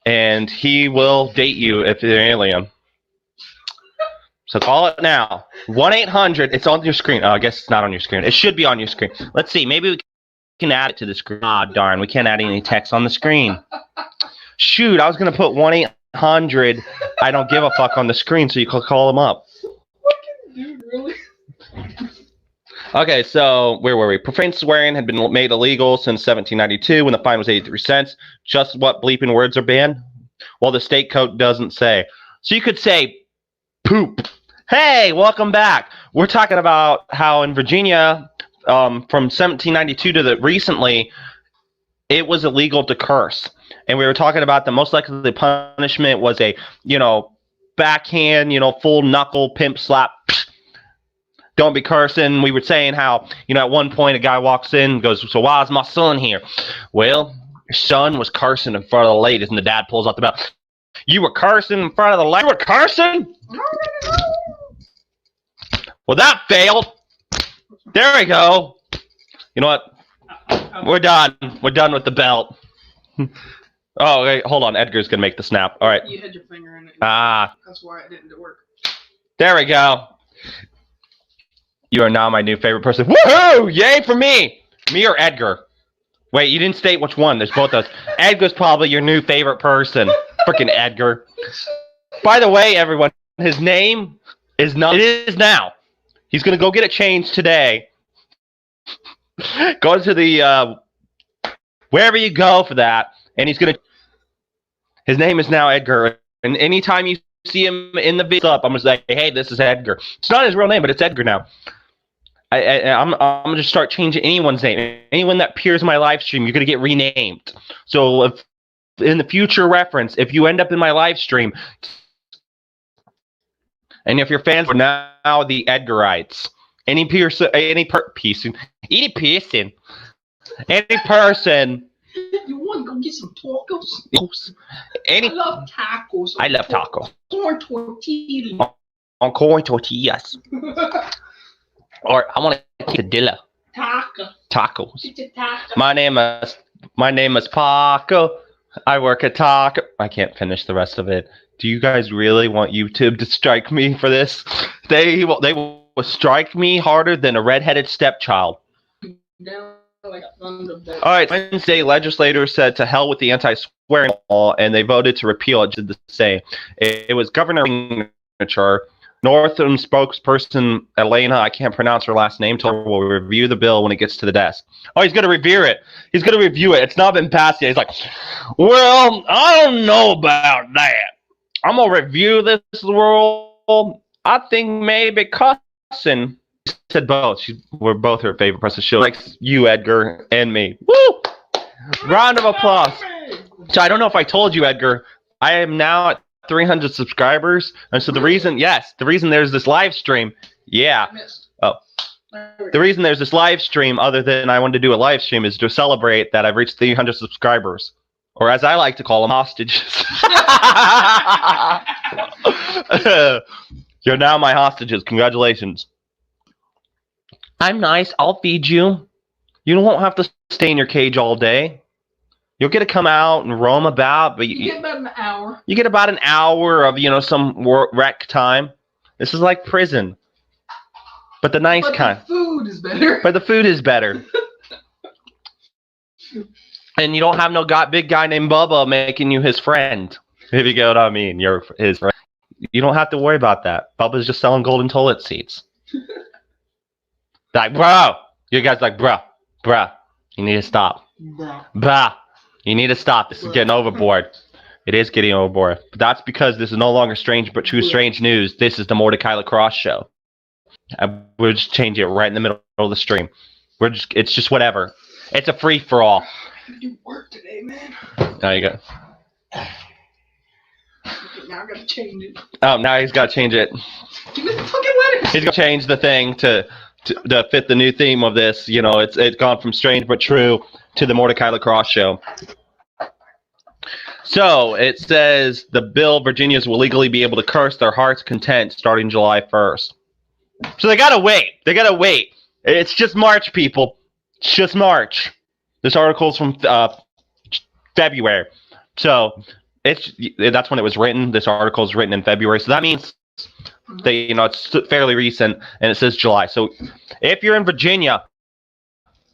and he will date you if you're an alien. So call it now. 1-800. It's on your screen. Oh, I guess it's not on your screen. It should be on your screen. Let's see. Maybe we can add it to the screen. Ah, darn. We can't add any text on the screen. Shoot, I was gonna put 1-800. I don't give a fuck on the screen, so you can call them up. Dude, really? Okay, so where were we? Profane swearing had been made illegal since 1792 when the fine was 83 cents. Just what bleeping words are banned? Well, the state code doesn't say. So you could say poop. Hey, welcome back. We're talking about how in Virginia, from 1792 to recently, it was illegal to curse. And we were talking about the most likely punishment was a, backhand, full knuckle pimp slap. Don't be cursing. We were saying how, at one point a guy walks in and goes, so why is my son here? Well, your son was cursing in front of the ladies, and the dad pulls out the belt. You were cursing in front of the ladies? You were cursing? Well, that failed. There we go. You know what? We're done. We're done with the belt. Oh, wait, hold on. Edgar's going to make the snap. All right. You had your finger in it. Ah. That's why it didn't work. There we go. You are now my new favorite person. Woohoo! Yay for me! Me or Edgar? Wait, you didn't state which one. There's both of us. Edgar's probably your new favorite person. Freaking Edgar. By the way, everyone, his name is not. It is now. He's going to go get it changed today. Go to the wherever you go for that, and he's going to. His name is now Edgar, and anytime you see him in the video, I'm going to say, hey, this is Edgar. It's not his real name, but it's Edgar now. I'm going to start changing anyone's name. Anyone that appears in my live stream, you're going to get renamed. So if in the future reference, if you end up in my live stream, and if your fans are now the Edgarites, any person want to go get some tacos? I love tacos. I love tacos. Corn tortillas. On corn tortillas. Or I want a quesadilla. Tacos. It's a taco. My name is Paco. I work at Taco. I can't finish the rest of it. Do you guys really want YouTube to strike me for this? They will strike me harder than a redheaded stepchild. All right, Wednesday, legislators said to hell with the anti-swearing law, and they voted to repeal it. Did the same. It was Governor signature. Northam spokesperson Elena, I can't pronounce her last name, told her we'll review the bill when it gets to the desk. Oh, he's going to review it. He's going to review it. It's not been passed yet. He's like, well, I don't know about that. I'm going to review this rule. I think maybe cussing. She said both. We're both her favorite person. She likes you, Edgar, and me. Woo! Round of applause. So I don't know if I told you, Edgar, I am now at 300 subscribers, and so the reason there's this live stream, the reason there's this live stream, other than I wanted to do a live stream, is to celebrate that I've reached 300 subscribers, or as I like to call them, hostages. You're now my hostages. Congratulations. I'm nice. I'll feed you. You won't have to stay in your cage all day. You'll get to come out and roam about, but you get about an hour. You get about an hour of, some rec time. This is like prison, but the nice kind. The food is better. But the food is better. And you don't have no big guy named Bubba making you his friend. If you get what I mean, you're his friend. You don't have to worry about that. Bubba's just selling golden toilet seats. Like, bro. You guys like, bro. You need to stop. Bro. You need to stop. This is getting overboard. It is getting overboard. But that's because this is no longer strange but true strange news. This is the Mortika Lacrosse show. We'll just change it right in the middle of the stream. It's just whatever. It's a free for all. You work today, man. There you go. Now I gotta change it. Oh, now he's got to change it. Give me the fucking letter. He's gonna change the thing to fit the new theme of this. It's gone from strange but true to the Mortika Lacrosse show. So it says the bill, Virginians will legally be able to curse their heart's content starting July 1st. So they gotta wait. It's just March, people. It's just March. This article's from February. So that's when it was written. This article is written in February. So that means that it's fairly recent, and it says July. So if you're in Virginia,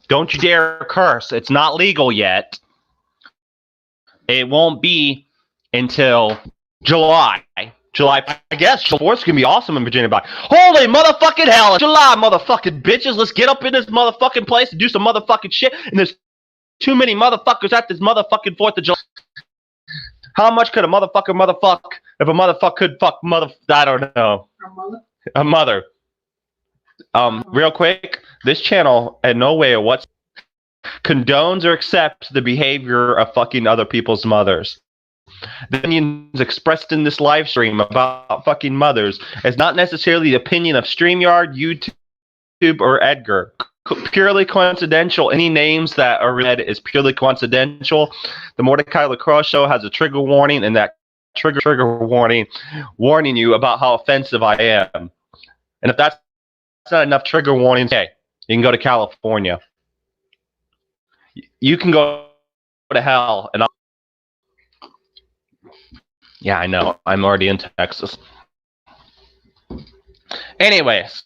don't you dare curse. It's not legal yet. It won't be until July. I guess July 4th is going to be awesome in Virginia. But holy motherfucking hell. July, motherfucking bitches. Let's get up in this motherfucking place and do some motherfucking shit. And there's too many motherfuckers at this motherfucking 4th of July. How much could a motherfucker if a motherfucker could fuck I don't know. A mother. Real quick, this channel in no way whatsoever condones or accepts the behavior of fucking other people's mothers. The opinions expressed in this live stream about fucking mothers is not necessarily the opinion of StreamYard, YouTube, or Edgar. Purely coincidental. Any names that are read is purely coincidental. The Mortika Lacrosse show has a trigger warning, and that trigger warning warning you about how offensive I am. And if that's not enough trigger warnings, hey, you can go to California. You can go to hell, and yeah, I know. I'm already in Texas. Anyways,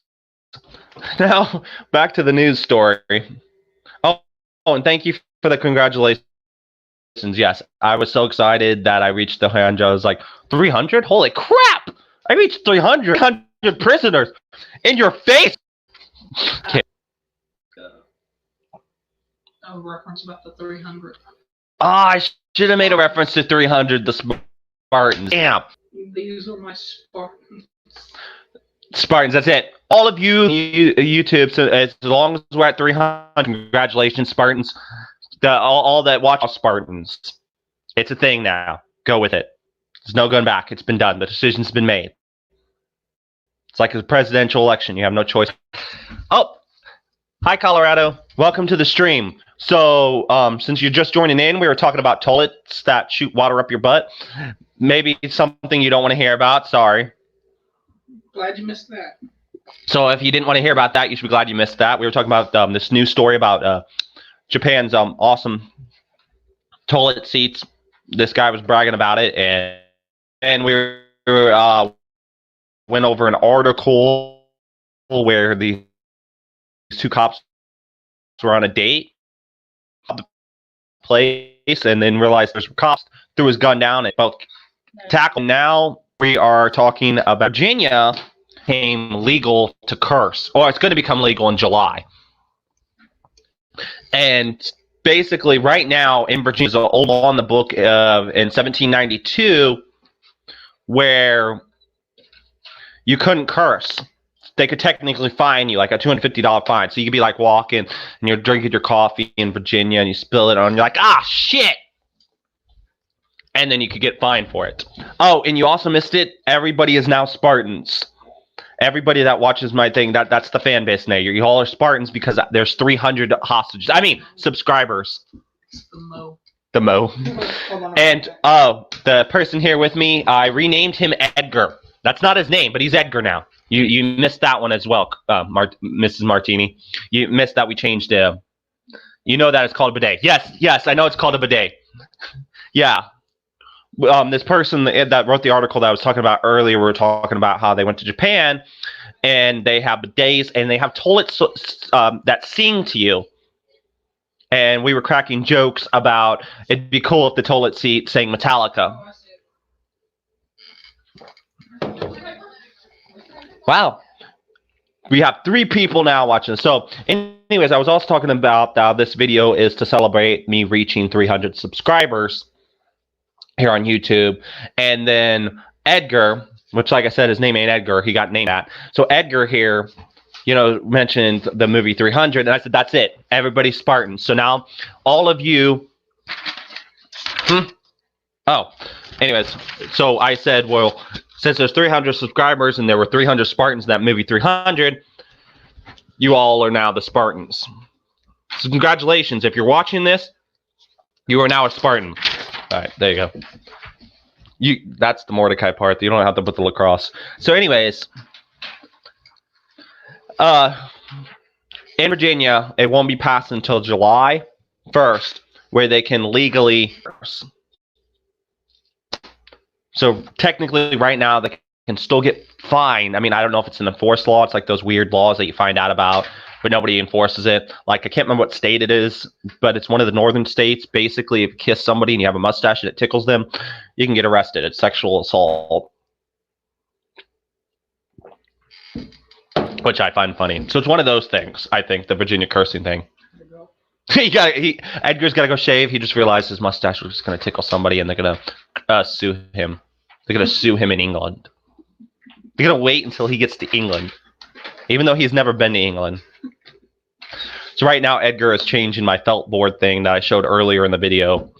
now back to the news story. Oh, and thank you for the congratulations. Yes, I was so excited that I reached the 100. I was like, 300? Holy crap! I reached 300 prisoners in your face. Okay. A reference about the 300. I should have made a reference to 300, the Spartans. Damn. These are my Spartans. Spartans, that's it. All of you YouTube, so as long as we're at 300, congratulations, Spartans. All that watch Spartans. It's a thing now. Go with it. There's no going back. It's been done. The decision's been made. It's like a presidential election. You have no choice. Oh, hi, Colorado. Welcome to the stream. So, since you're just joining in, we were talking about toilets that shoot water up your butt. Maybe something you don't want to hear about. Sorry. Glad you missed that. So, if you didn't want to hear about that, you should be glad you missed that. We were talking about this new story about Japan's awesome toilet seats. This guy was bragging about it, and we went over an article where these two cops were on a date place and then realized there's cops, threw his gun down and both tackled. Now we are talking about Virginia became legal to curse, or it's going to become legal in July. And basically right now in Virginia is an old law in the book in 1792 where you couldn't curse. They could technically fine you, like a $250 fine. So you could be like walking and you're drinking your coffee in Virginia and you spill it on, you're like, ah, shit. And then you could get fined for it. Oh, and you also missed it. Everybody is now Spartans. Everybody that watches my thing, that's the fan base now. You all are Spartans because there's 300 hostages. I mean, subscribers. It's the Mo. The Mo. And the person here with me, I renamed him Edgar. That's not his name, but he's Edgar now. You missed that one as well, Mrs. Martini. You missed that we changed it. You know that it's called a bidet. Yes, I know it's called a bidet. Yeah. This person that wrote the article that I was talking about earlier, we were talking about how they went to Japan and they have bidets and they have toilets that sing to you. And we were cracking jokes about it'd be cool if the toilet seat sang Metallica. Wow. We have 3 people now watching. So, anyways, I was also talking about this video is to celebrate me reaching 300 subscribers here on YouTube. And then Edgar, which like I said, his name ain't Edgar. He got named that. So Edgar here, mentioned the movie 300. And I said, that's it. Everybody's Spartan. So now all of you. Oh, anyways. So I said, well, since there's 300 subscribers and there were 300 Spartans in that movie 300, you all are now the Spartans. So congratulations. If you're watching this, you are now a Spartan. All right, there you go. That's the Mortika part. You don't have to put the Lacrosse. So anyways, in Virginia, it won't be passed until July 1st, where they can legally curse. So technically right now, they can still get fined. I mean, I don't know if it's an enforced law. It's like those weird laws that you find out about, but nobody enforces it. Like, I can't remember what state it is, but it's one of the northern states. Basically, if you kiss somebody and you have a mustache and it tickles them, you can get arrested. It's sexual assault, which I find funny. So it's one of those things, I think, the Virginia cursing thing. Edgar's got to go shave. He just realized his mustache was just going to tickle somebody, and they're going to sue him. They're going to sue him in England. They're going to wait until he gets to England, even though he's never been to England. So right now, Edgar is changing my felt board thing that I showed earlier in the video,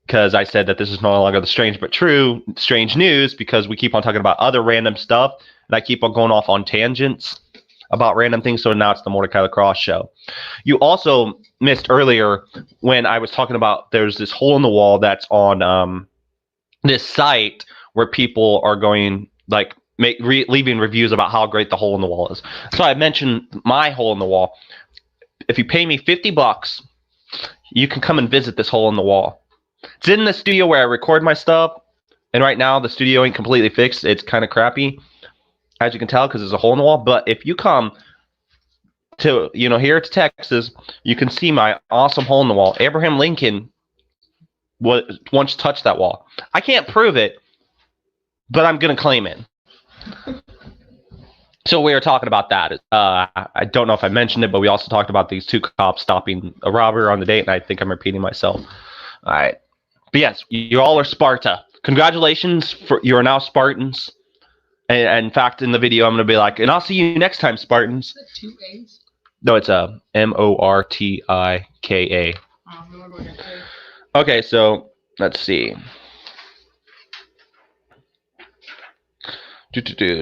because I said that this is no longer the strange but true strange news, because we keep on talking about other random stuff, and I keep on going off on tangents about random things. So now it's the Mortika Lacrosse show. You also missed earlier when I was talking about there's this hole in the wall that's on this site where people are going like leaving reviews about how great the hole in the wall is. So I mentioned my hole in the wall. If you pay me $50, you can come and visit this hole in the wall. It's in the studio where I record my stuff, and right now the studio ain't completely fixed. It's kind of crappy, as you can tell, because there's a hole in the wall. But if you come to here to Texas, you can see my awesome hole in the wall. Abraham Lincoln once touched that wall. I can't prove it, but I'm gonna claim it. So we were talking about that. I don't know if I mentioned it, but we also talked about these 2 cops stopping a robber on the date, and I think I'm repeating myself. All right. But yes, you all are Sparta. Congratulations, you are now Spartans. And in fact, in the video, I'm going to be like, and I'll see you next time, Spartans. Is that 2 A's? No, it's a Mortika. Okay, so let's see.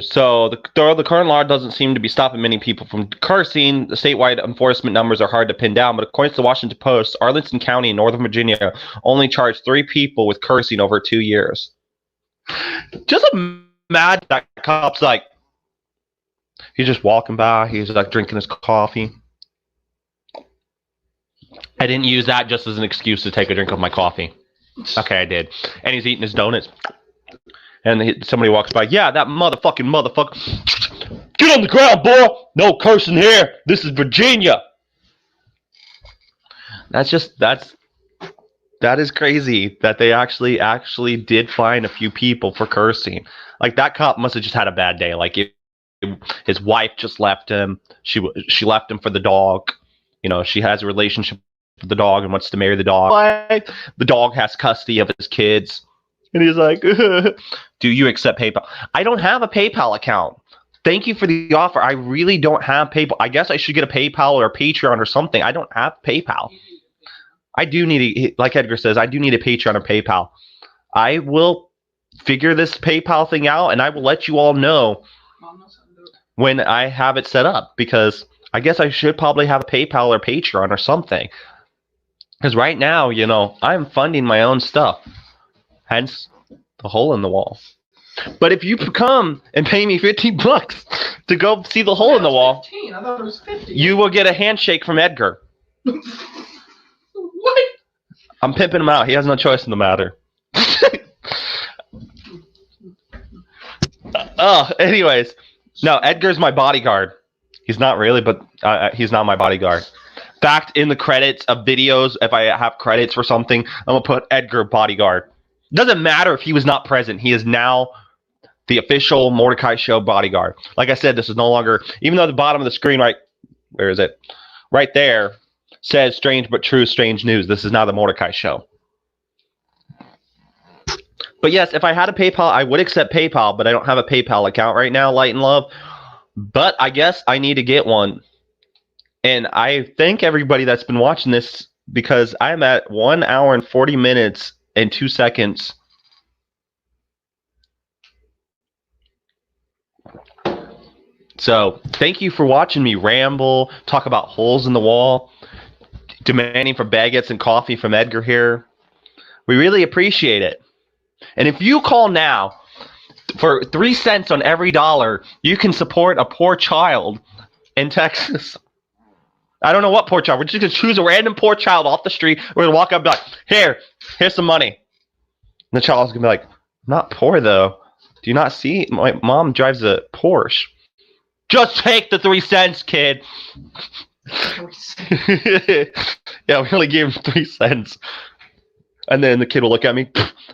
So the current law doesn't seem to be stopping many people from cursing. The statewide enforcement numbers are hard to pin down, but according to the Washington Post, Arlington County in Northern Virginia only charged 3 people with cursing over 2 years. Just imagine that cop's like, he's just walking by, he's like drinking his coffee. I didn't use that just as an excuse to take a drink of my coffee. Okay, I did. And he's eating his donuts. And somebody walks by. Yeah, that motherfucker. Get on the ground, boy. No cursing here. This is Virginia. That is crazy that they actually did fine a few people for cursing. Like, that cop must have just had a bad day. Like, his wife just left him. She left him for the dog. You know, she has a relationship with the dog and wants to marry the dog. The dog has custody of his kids. And he's like, do you accept PayPal? I don't have a PayPal account. Thank you for the offer. I really don't have PayPal. I guess I should get a PayPal or a Patreon or something. I don't have PayPal. I do need, like Edgar says, I do need a Patreon or PayPal. I will figure this PayPal thing out, and I will let you all know when I have it set up, because I guess I should probably have a PayPal or Patreon or something. Because right now, you know, I'm funding my own stuff. Hence the hole in the wall. But if you come and pay me $15 to go see the hole in the wall, 15. I thought it was 50. You will get a handshake from Edgar. What? I'm pimping him out. He has no choice in the matter. Anyways. No, Edgar's my bodyguard. He's not really, but he's not my bodyguard. In fact, in the credits of videos, if I have credits for something, I'm going to put Edgar bodyguard. Doesn't matter if he was not present. He is now the official Mortika Show bodyguard. Like I said, this is no longer, even though the bottom of the screen, right, where is it? Right there says strange but true, strange news. This is now the Mortika Show. But yes, if I had a PayPal, I would accept PayPal, but I don't have a PayPal account right now, Light and Love. But I guess I need to get one. And I thank everybody that's been watching this, because I'm at 1 hour and 40 minutes and 2 seconds. So thank you for watching me ramble, talk about holes in the wall, demanding for baguettes and coffee from Edgar here. We really appreciate it. And if you call now for 3 cents on every dollar, you can support a poor child in Texas. I don't know what poor child. We're just going to choose a random poor child off the street. We're going to walk up and be like, here's some money. And the child's going to be like, I'm not poor, though. Do you not see? My mom drives a Porsche. Just take the 3 cents, kid. Yeah, we only gave him 3 cents. And then the kid will look at me,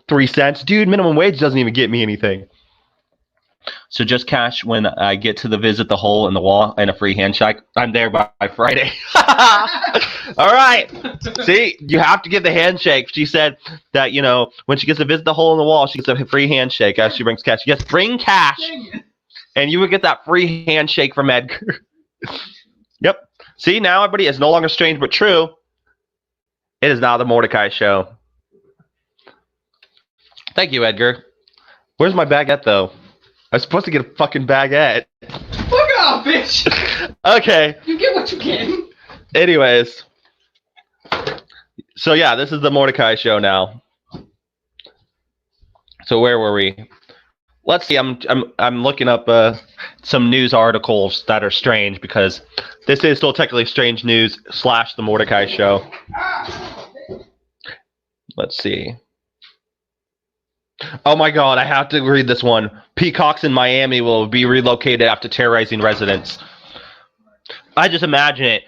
3 cents? Dude, minimum wage doesn't even get me anything. So just cash when I get to visit the hole in the wall and a free handshake. I'm there by Friday. All right. See, you have to get the handshake. She said that, you know, when she gets to visit the hole in the wall, she gets a free handshake as she brings cash. Yes, bring cash. And you would get that free handshake from Edgar. Yep. See, now everybody is no longer strange but true. It is now the Mortika Show. Thank you, Edgar. Where's my baguette, though? I was supposed to get a fucking baguette. Fuck off, bitch! Okay. You get what you get. Anyways. So, yeah, this is the Mortika Show now. So, where were we? Let's see. I'm looking up some news articles that are strange, because this is still technically strange news / the Mortika Show. Let's see. Oh my God, I have to read this one. Peacocks in Miami will be relocated after terrorizing residents. I just imagine it.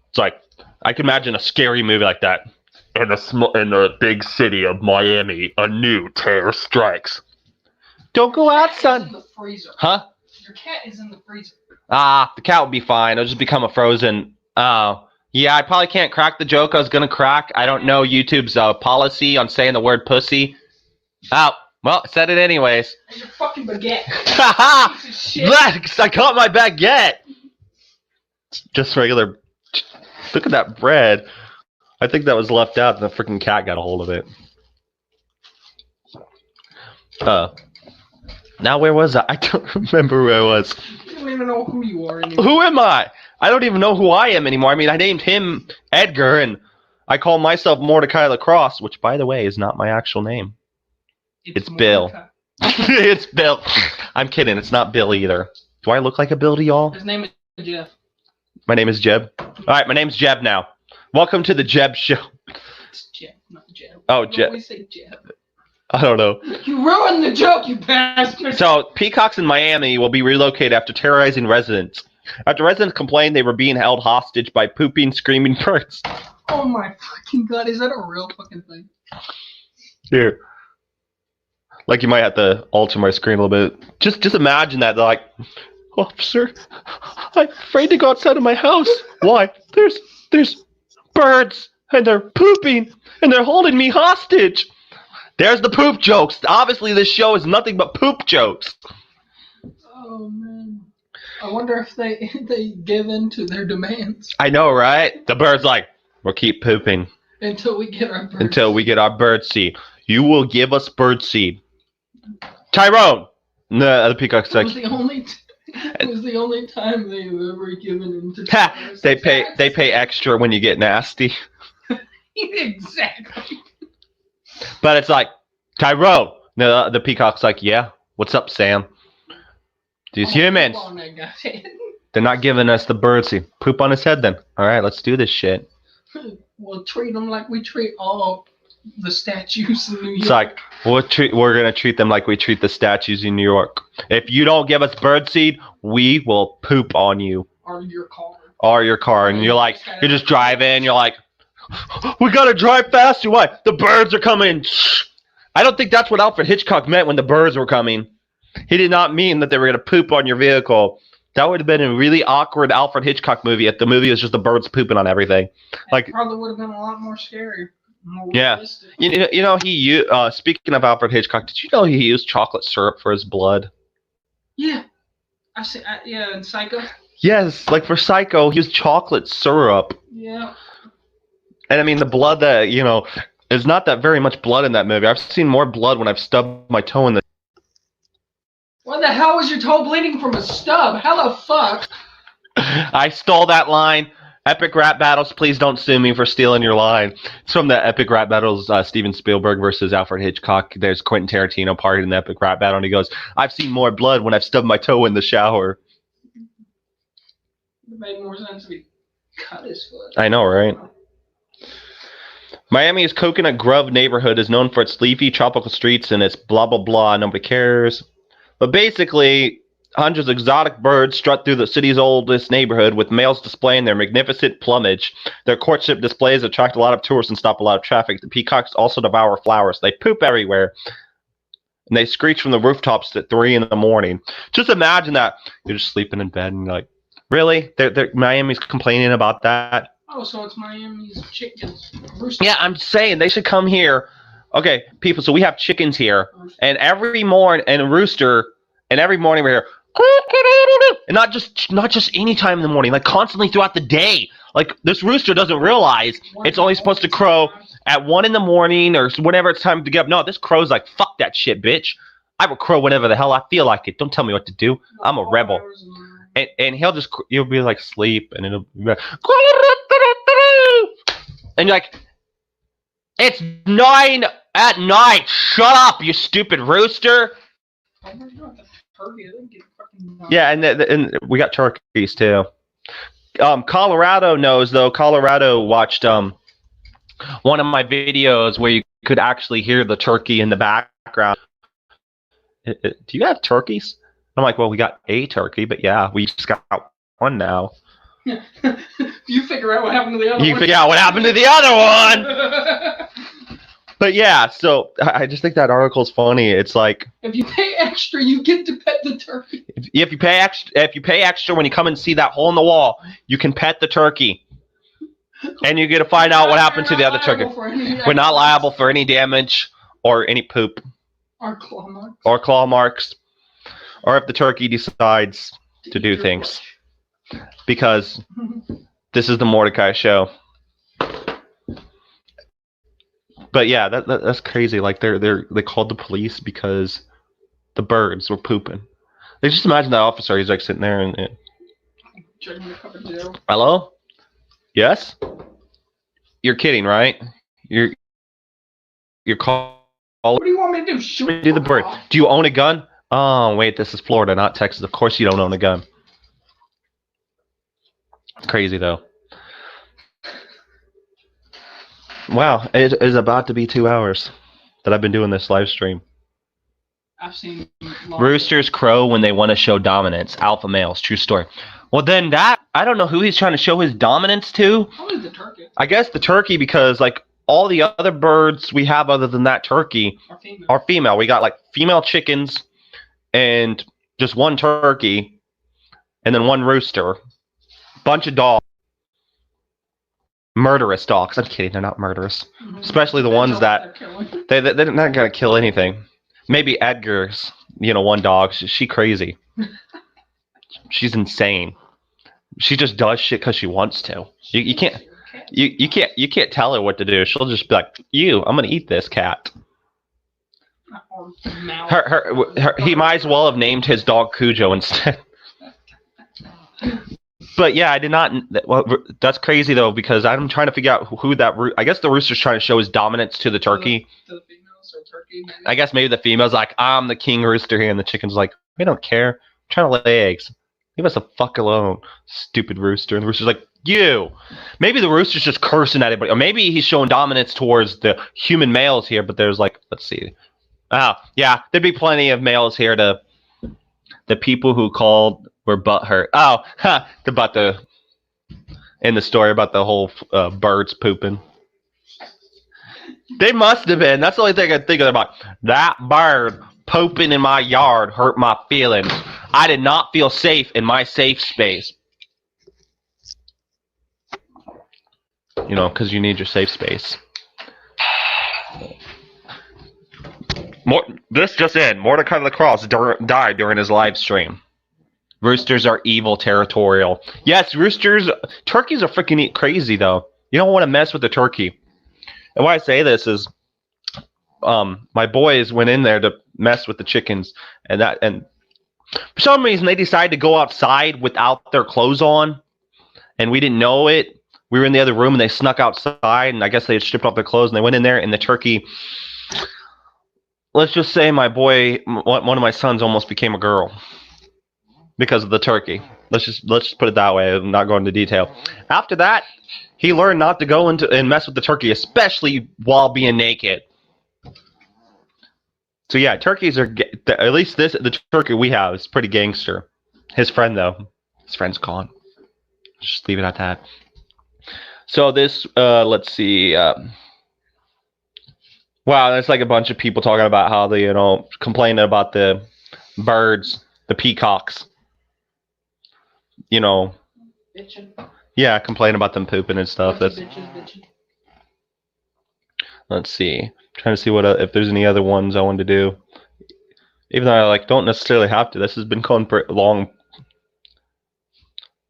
It's like, I can imagine a scary movie like that. In the big city of Miami, a new terror strikes. Don't go out, son. In the freezer. Huh? Your cat is in the freezer. The cat will be fine. It'll just become a frozen. Yeah, I probably can't crack the joke I was going to crack. I don't know YouTube's policy on saying the word pussy. Oh, well, I said it anyways. And your fucking baguette. Haha! I got my baguette! Just regular. Look at that bread. I think that was left out and the freaking cat got a hold of it. Now where was I? I don't remember where I was. You don't even know who you are anymore. Who am I? I don't even know who I am anymore. I mean, I named him Edgar, and I call myself Mordecai Lacrosse, which, by the way, is not my actual name. It's Bill. It's Bill. I'm kidding. It's not Bill either. Do I look like a Bill to y'all? His name is Jeff. My name is Jeb. All right, my name's Jeb now. Welcome to the Jeb Show. It's Jeff, not Jeb. Oh, You Jeb. always say Jeff. I don't know. You ruined the joke, you bastard. So, peacocks in Miami will be relocated after terrorizing residents. After residents complained they were being held hostage by pooping, screaming birds. Oh my fucking god, is that a real fucking thing? Here. Like, you might have to alter my screen a little bit. Just imagine that. They're like, officer, I'm afraid to go outside of my house. Why? There's birds, and they're pooping, and they're holding me hostage. There's the poop jokes. Obviously, this show is nothing but poop jokes. Oh man, I wonder if they give in to their demands. I know, right? The bird's like, we'll keep pooping until we get our bird. Until we get our bird seed. You will give us bird seed, Tyrone. No, the peacock's like. It was the only time they've ever given in to. Ha! They pay extra when you get nasty. Exactly. But it's like, Tyrone. No, the peacock's like, yeah. What's up, Sam? These humans. They're not giving us the birdseed. Poop on his head then. All right, let's do this shit. We'll treat them like we treat all the statues in New York. It's like, we're going to treat them like we treat the statues in New York. If you don't give us birdseed, we will poop on you. Or your car. Or your car. And you're just driving. You're like, we got to drive faster. Why? The birds are coming. I don't think that's what Alfred Hitchcock meant when the birds were coming. He did not mean that they were going to poop on your vehicle. That would have been a really awkward Alfred Hitchcock movie if the movie was just the birds pooping on everything. Like, it probably would have been a lot more scary. More realistic. You know, he speaking of Alfred Hitchcock, did you know he used chocolate syrup for his blood? Yeah. In Psycho? Yes, like for Psycho, he used chocolate syrup. Yeah. And I mean, the blood that, there's not that very much blood in that movie. I've seen more blood when I've stubbed my toe in the... Why the hell was your toe bleeding from a stub? How the fuck? I stole that line. Epic Rap Battles, please don't sue me for stealing your line. It's from the Epic Rap Battles, Steven Spielberg versus Alfred Hitchcock. There's Quentin Tarantino part in the Epic Rap Battle, and he goes, I've seen more blood when I've stubbed my toe in the shower. It made more sense if he cut his foot. I know, right? Miami's Coconut Grove neighborhood is known for its leafy tropical streets and its blah, blah, blah. Nobody cares. But basically, hundreds of exotic birds strut through the city's oldest neighborhood, with males displaying their magnificent plumage. Their courtship displays attract a lot of tourists and stop a lot of traffic. The peacocks also devour flowers. They poop everywhere. And they screech from the rooftops at 3 in the morning. Just imagine that. You're just sleeping in bed and you're like, really? Miami's complaining about that? Oh, so it's Miami's chickens. Yeah, I'm saying they should come here. Okay, people, so we have chickens here. And every morning, and a rooster, and every morning we're here. And not just any time in the morning, like constantly throughout the day. Like, this rooster doesn't realize it's only supposed to crow at 1 in the morning or whenever it's time to get up. No, this crow's like, fuck that shit, bitch. I will crow whenever the hell I feel like it. Don't tell me what to do. I'm a rebel. And he'll be like sleep, and it'll be like, and you're like, it's 9 at night. Shut up, you stupid rooster. Yeah, and we got turkeys too. Colorado knows though. Colorado watched one of my videos where you could actually hear the turkey in the background. Do you have turkeys? I'm like, well, we got a turkey, but yeah, we just got one now. You figure out what happened to the other one. You figure out what happened to the other one. But yeah, so I just think that article's funny. It's like, if you pay extra, you get to pet the turkey. If you pay extra when you come and see that hole in the wall, you can pet the turkey. And you get to find out what happened to the other turkey. We're not liable for any damage or any poop. Or claw marks. Or claw marks. Or if the turkey decides to do things. Because this is the Mortika show. But yeah, that's crazy. Like they called the police because The birds were pooping. They just imagine that officer. He's like sitting there and Drinking a cup of Joe. hello? Yes? You're kidding, right? You're calling. What do you want me to do? Shoot Do the bird. Do you own a gun? Oh, wait, this is Florida, not Texas. Of course you don't own a gun. It's crazy, though. Wow, it is about to be 2 hours that I've been doing this live stream. I've seen Roosters crow when they want to show dominance. Alpha males. True story. Well, then I don't know who he's trying to show his dominance to. Probably the turkey. I guess the turkey, because like all the other birds we have other than that turkey are female. We got like female chickens and just one turkey and then one rooster. Bunch of dogs. Murderous dogs. I'm kidding. They're not murderous. Mm-hmm. Especially the ones that they're not going to kill anything. Maybe Edgar's, one dog. She's crazy. She's insane. She just does shit because she wants to. You can't tell her what to do. She'll just be like, I'm gonna eat this cat. He might as well have named his dog Cujo instead. But yeah, I did not. Well, that's crazy though, because I'm trying to figure out who that. I guess the rooster's trying to show his dominance to the turkey. To the females or turkey. Maybe? I guess maybe the female's like, I'm the king rooster here, and the chicken's like, we don't care. I'm trying to lay eggs. Leave us the fuck alone, stupid rooster. And the rooster's like, you. Maybe the rooster's just cursing at everybody, or maybe he's showing dominance towards the human males here. But there's like, let's see. Oh yeah, there'd be plenty of males here to. The people who called were butthurt. Oh, in the story about the whole birds pooping. They must have been. That's the only thing I think about. That bird pooping in my yard hurt my feelings. I did not feel safe in my safe space. Because you need your safe space. This just in. Mortika Lacrosse died during his live stream. Roosters are evil territorial. Yes, turkeys are freaking crazy, though. You don't want to mess with the turkey. And why I say this is my boys went in there to mess with the chickens. And for some reason, they decided to go outside without their clothes on. And we didn't know it. We were in the other room, and they snuck outside. And I guess they had stripped off their clothes. And they went in there, and the turkey... Let's just say my boy, one of my sons, almost became a girl because of the turkey. Let's just put it that way. I'm not going into detail. After that, he learned not to go into and mess with the turkey, especially while being naked. So yeah, turkeys are at least the turkey we have is pretty gangster. His friend's gone. Just leave it at that. So this, let's see. Wow, there's like a bunch of people talking about how they, complaining about the birds, the peacocks. Bitching. Yeah, complaining about them pooping and stuff. Bitching. Let's see. I'm trying to see if there's any other ones I wanted to do. Even though I don't necessarily have to. This has been going for long.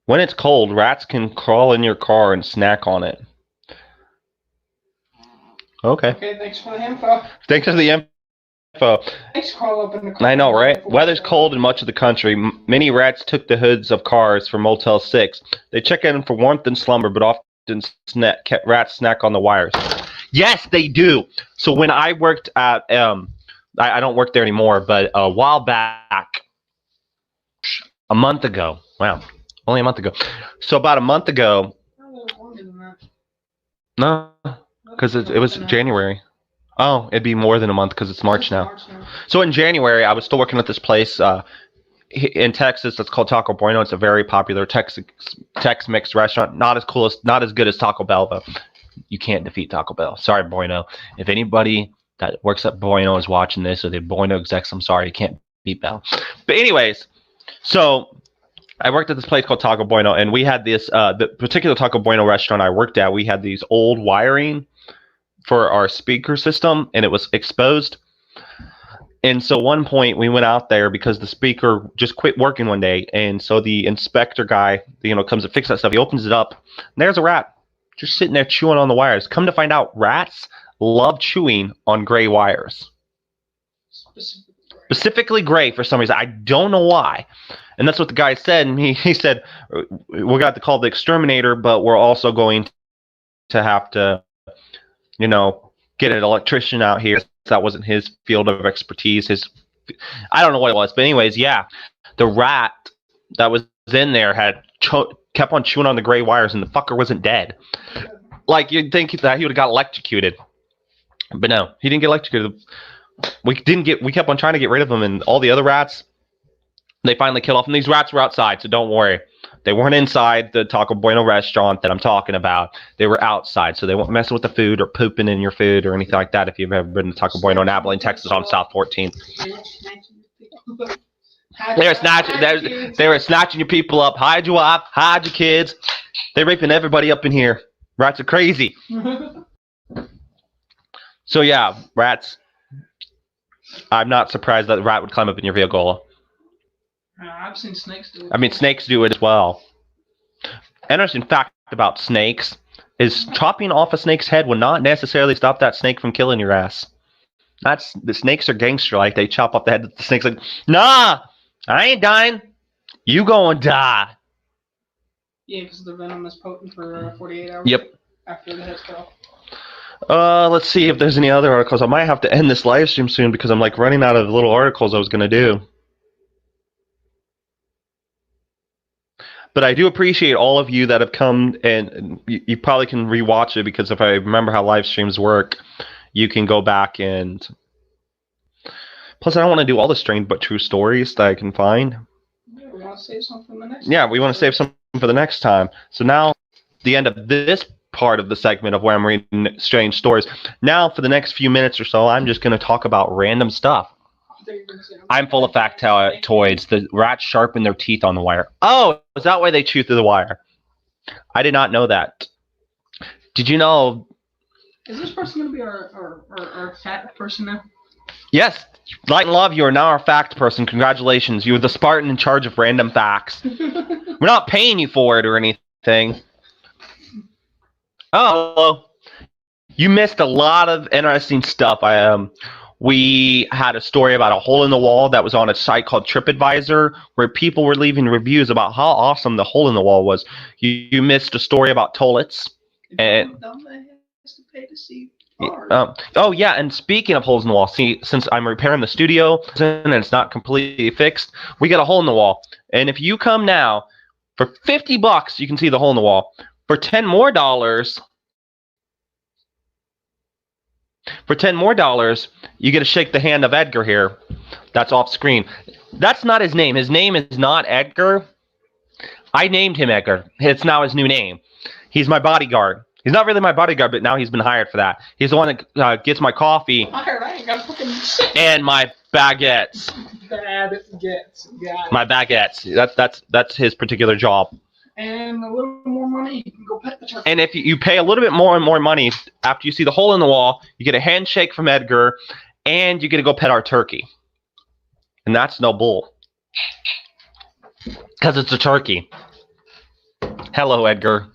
When it's cold, rats can crawl in your car and snack on it. Okay, thanks for the info. Thanks for the info. Thanks for calling up in the car. I know, right? Weather's cold in much of the country. Many rats took the hoods of cars for Motel 6. They check in for warmth and slumber, but often rats snack on the wires. Yes, they do. So when I worked at, I don't work there anymore, but a while back, a month ago. Wow, only a month ago. So about a month ago. No. Because it was January. Oh, it'd be more than a month because it's March now. So in January, I was still working at this place in Texas that's called Taco Bueno. It's a very popular Tex-Mex restaurant. Not as good as Taco Bell, though. You can't defeat Taco Bell. Sorry, Bueno. If anybody that works at Bueno is watching this, or the Bueno execs, I'm sorry, you can't beat Bell. But anyways, so I worked at this place called Taco Bueno, and we had this, the particular Taco Bueno restaurant I worked at, we had these old wiring for our speaker system, and it was exposed. And so one point we went out there because the speaker just quit working one day, and so the inspector guy, comes to fix that stuff. He opens it up, and there's a rat just sitting there chewing on the wires. Come to find out, rats love chewing on gray wires. Specifically gray for some reason. I don't know why. And that's what the guy said. And he said, we're going to call the exterminator, but we're also going to have to, get an electrician out here. That wasn't his field of expertise. I don't know what it was. But anyways, yeah, the rat that was in there had kept on chewing on the gray wires, and the fucker wasn't dead. Like, you'd think that he would have got electrocuted. But no, he didn't get electrocuted. We kept on trying to get rid of him, and all the other rats, they finally killed off. And these rats were outside, so don't worry. They weren't inside the Taco Bueno restaurant that I'm talking about. They were outside, so they weren't messing with the food or pooping in your food or anything like that. If you've ever been to Taco Bueno in Abilene, Texas, on South 14th, they were snatching your people up. Hide your wife, hide your kids. They're raping everybody up in here. Rats are crazy. So yeah, rats. I'm not surprised that the rat would climb up in your vehicle. I've seen snakes do it. I mean, snakes do it as well. Interesting fact about snakes is chopping off a snake's head will not necessarily stop that snake from killing your ass. The snakes are gangster. Like, they chop off the head. The snake's like, nah, I ain't dying. You gonna die. Yeah, because the venom is potent for 48 hours. Yep. After the head's cut off. Let's see if there's any other articles. I might have to end this live stream soon because I'm like running out of little articles I was gonna do. But I do appreciate all of you that have come, and you probably can rewatch it, because if I remember how live streams work, you can go back and. Plus, I don't want to do all the strange but true stories that I can find. Yeah, we want to save some for the next. Yeah, we want to save some for the next time. So now, the end of this part of the segment of where I'm reading strange stories. Now, for the next few minutes or so, I'm just going to talk about random stuff. I'm full of factoids. The rats sharpen their teeth on the wire. Oh, is that why they chew through the wire? I did not know that. Did you know? Is this person going to be our fat person now? Yes. Light and Love, you are now our fact person. Congratulations. You are the Spartan in charge of random facts. We're not paying you for it or anything. Oh, you missed a lot of interesting stuff. We had a story about a hole in the wall that was on a site called TripAdvisor, where people were leaving reviews about how awesome the hole in the wall was. You missed a story about toilets. And oh yeah, and speaking of holes in the wall, see, since I'm repairing the studio and it's not completely fixed, we got a hole in the wall. And if you come now, for $50, you can see the hole in the wall. For $10 more, you get to shake the hand of Edgar here. That's off screen. That's not his name. His name is not Edgar. I named him Edgar. It's now his new name. He's my bodyguard. He's not really my bodyguard, but now he's been hired for that. He's the one that gets my coffee and my baguettes. My baguettes. That's his particular job. And a little more money, you can go pet the turkey. And if you pay a little bit more and more money, after you see the hole in the wall, you get a handshake from Edgar, and you get to go pet our turkey. And that's no bull. Because it's a turkey. Hello, Edgar.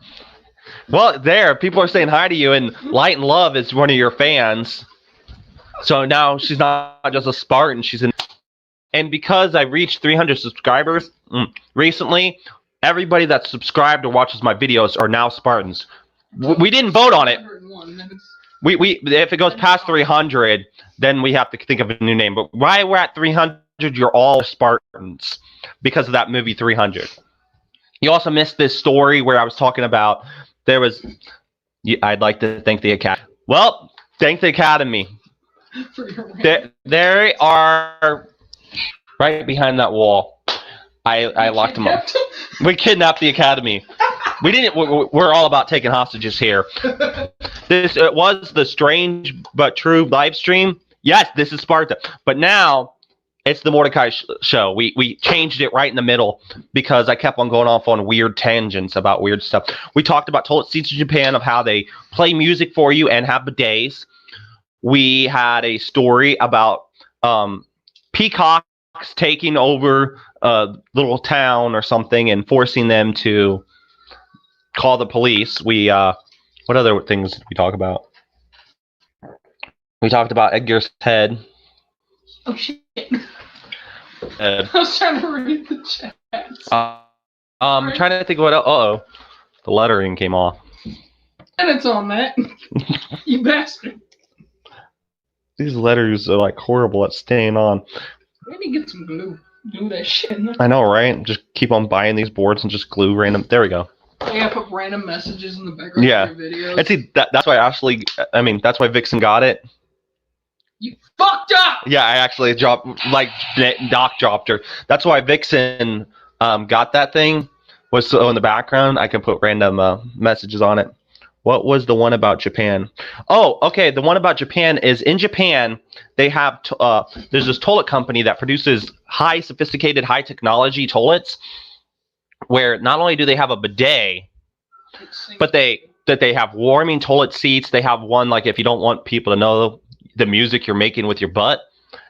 Well, there, people are saying hi to you, and Light and Love is one of your fans. So now she's not just a Spartan, she's in. And because I reached 300 subscribers recently, everybody that's subscribed or watches my videos are now Spartans. We didn't vote on it. We if it goes past 300, then we have to think of a new name. But right we're at 300, you're all Spartans because of that movie 300. You also missed this story where I was talking about I'd like to thank the Academy. Well, thank the Academy. They are right behind that wall. I locked them up. We kidnapped the Academy. We didn't. We're all about taking hostages here. It was the strange but true live stream. Yes, this is Sparta. But now it's the Mortika show. We changed it right in the middle because I kept on going off on weird tangents about weird stuff. We talked about toilet seats in Japan, of how they play music for you and have bidets. We had a story about peacocks taking over a little town or something and forcing them to call the police. What other things did we talk about? We talked about Edgar's head. Oh shit. I was trying to read the chats. I'm trying to think of what else. Uh-oh. The lettering came off. And it's on that. You bastard. These letters are like horrible at staying on. We need to get some glue. Glue that shit in there. I know, right? Just keep on buying these boards and just glue random. There we go. Yeah, put random messages in the background of your videos. And see, that's why Ashley, that's why Vixen got it. You fucked up! Yeah, I actually dropped, like, Doc dropped her. That's why Vixen got that thing, was so in the background, I can put random messages on it. What was the one about Japan? Oh, okay, the one about Japan is, in Japan, they have, there's this toilet company that produces high sophisticated, high technology toilets, where not only do they have a bidet, but they have warming toilet seats. They have one, like, if you don't want people to know the music you're making with your butt,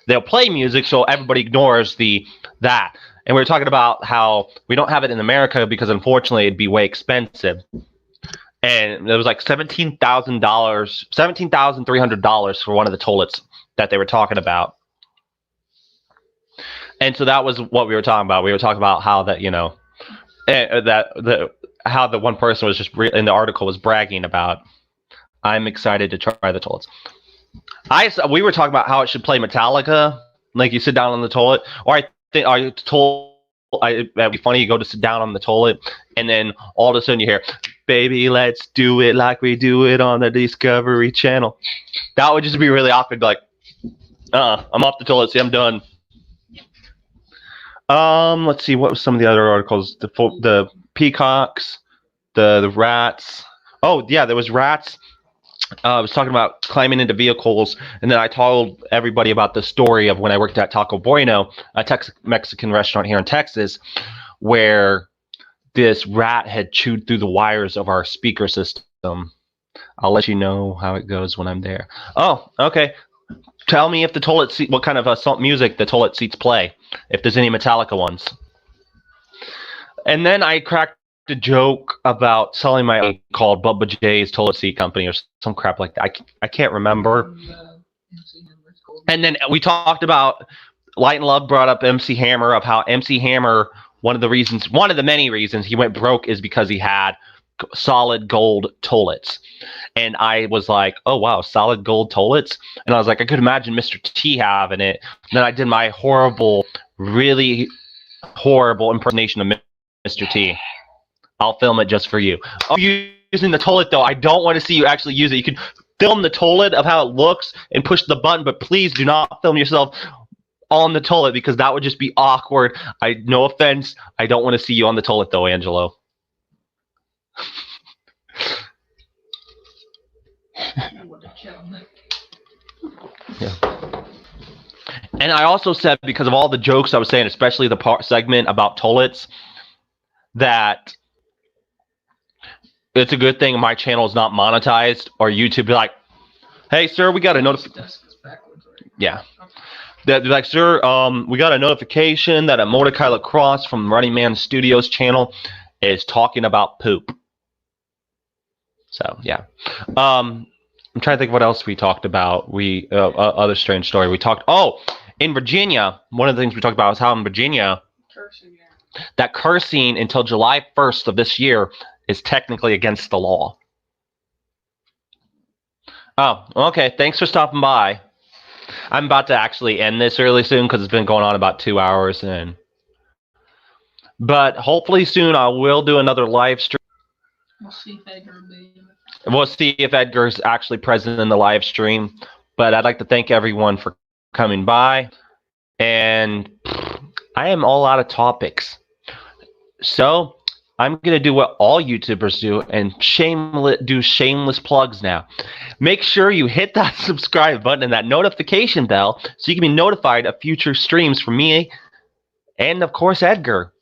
they'll play music so everybody ignores that. And we were talking about how we don't have it in America because unfortunately it'd be way expensive. And it was like $17,300 for one of the toilets that they were talking about. And so that was what we were talking about. We were talking about how that, how the one person was just in the article was bragging about, I'm excited to try the toilets. We were talking about how it should play Metallica, like you sit down on the toilet, or I think that'd be funny. You go to sit down on the toilet, and then all of a sudden you hear, "Baby, let's do it like we do it on the Discovery Channel." That would just be really awkward. Like, I'm off the toilet. See, I'm done. Let's see. What was some of the other articles? The peacocks, the rats. Oh yeah, there was rats. I was talking about climbing into vehicles, and then I told everybody about the story of when I worked at Taco Bueno, a Mexican restaurant here in Texas, where this rat had chewed through the wires of our speaker system. I'll let you know how it goes when I'm there. Oh, okay. Tell me if the toilet seat, what kind of music the toilet seats play, if there's any Metallica ones. And then I cracked a joke about selling my own called Bubba J's Toilet Seat Company or some crap like that. I can't remember. And then we talked about, Light and Love brought up MC Hammer, of how MC Hammer, one of the many reasons he went broke is because he had solid gold toilets. And I was like, oh wow, solid gold toilets? And I was like, I could imagine Mr. T having it. And then I did my really horrible impersonation of Mr. T. I'll film it just for you. Oh, you're using the toilet though. I don't want to see you actually use it. You can film the toilet of how it looks and push the button, but please do not film yourself on the toilet because that would just be awkward. No offense. I don't want to see you on the toilet though, Angelo. Yeah. And I also said, because of all the jokes I was saying, especially the segment about toilets, that it's a good thing my channel is not monetized, or YouTube be like, hey sir, we got a notification. Yeah. They're like, sir, we got a notification that a Mortika Lacrosse from Running Man Studios channel is talking about poop. So yeah. I'm trying to think what else we talked about. Other strange story. We talked, in Virginia, one of the things we talked about was how in Virginia, that cursing until July 1st of this year is technically against the law. Oh, okay. Thanks for stopping by. I'm about to actually end this really soon because it's been going on about 2 hours. But hopefully soon I will do another live stream. We'll see if Edgar's actually present in the live stream. But I'd like to thank everyone for coming by. And I am all out of topics. So I'm going to do what all YouTubers do and do shameless plugs now. Make sure you hit that subscribe button and that notification bell so you can be notified of future streams from me and, of course, Edgar.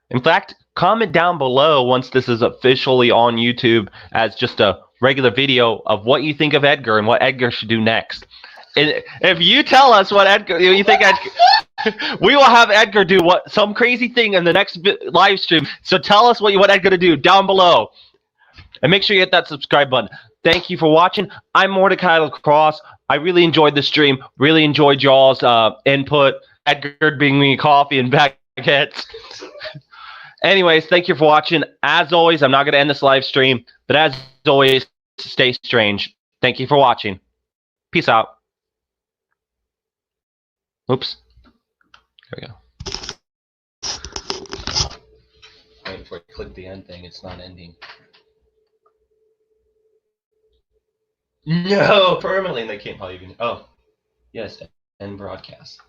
In fact, comment down below once this is officially on YouTube as just a regular video of what you think of Edgar and what Edgar should do next. And if you tell us what you think we will have Edgar do some crazy thing in the next live stream. So tell us what Edgar to do down below. And make sure you hit that subscribe button. Thank you for watching. I'm Mortika Lacrosse. I really enjoyed the stream. Really enjoyed y'all's input. Edgar being me coffee and baguettes. Anyways, thank you for watching. As always, I'm not going to end this live stream, but as always, stay strange. Thank you for watching. Peace out. Oops. There we go. Wait for it to click the end thing. It's not ending. No, permanently they can't probably even. Oh, yes, end broadcast.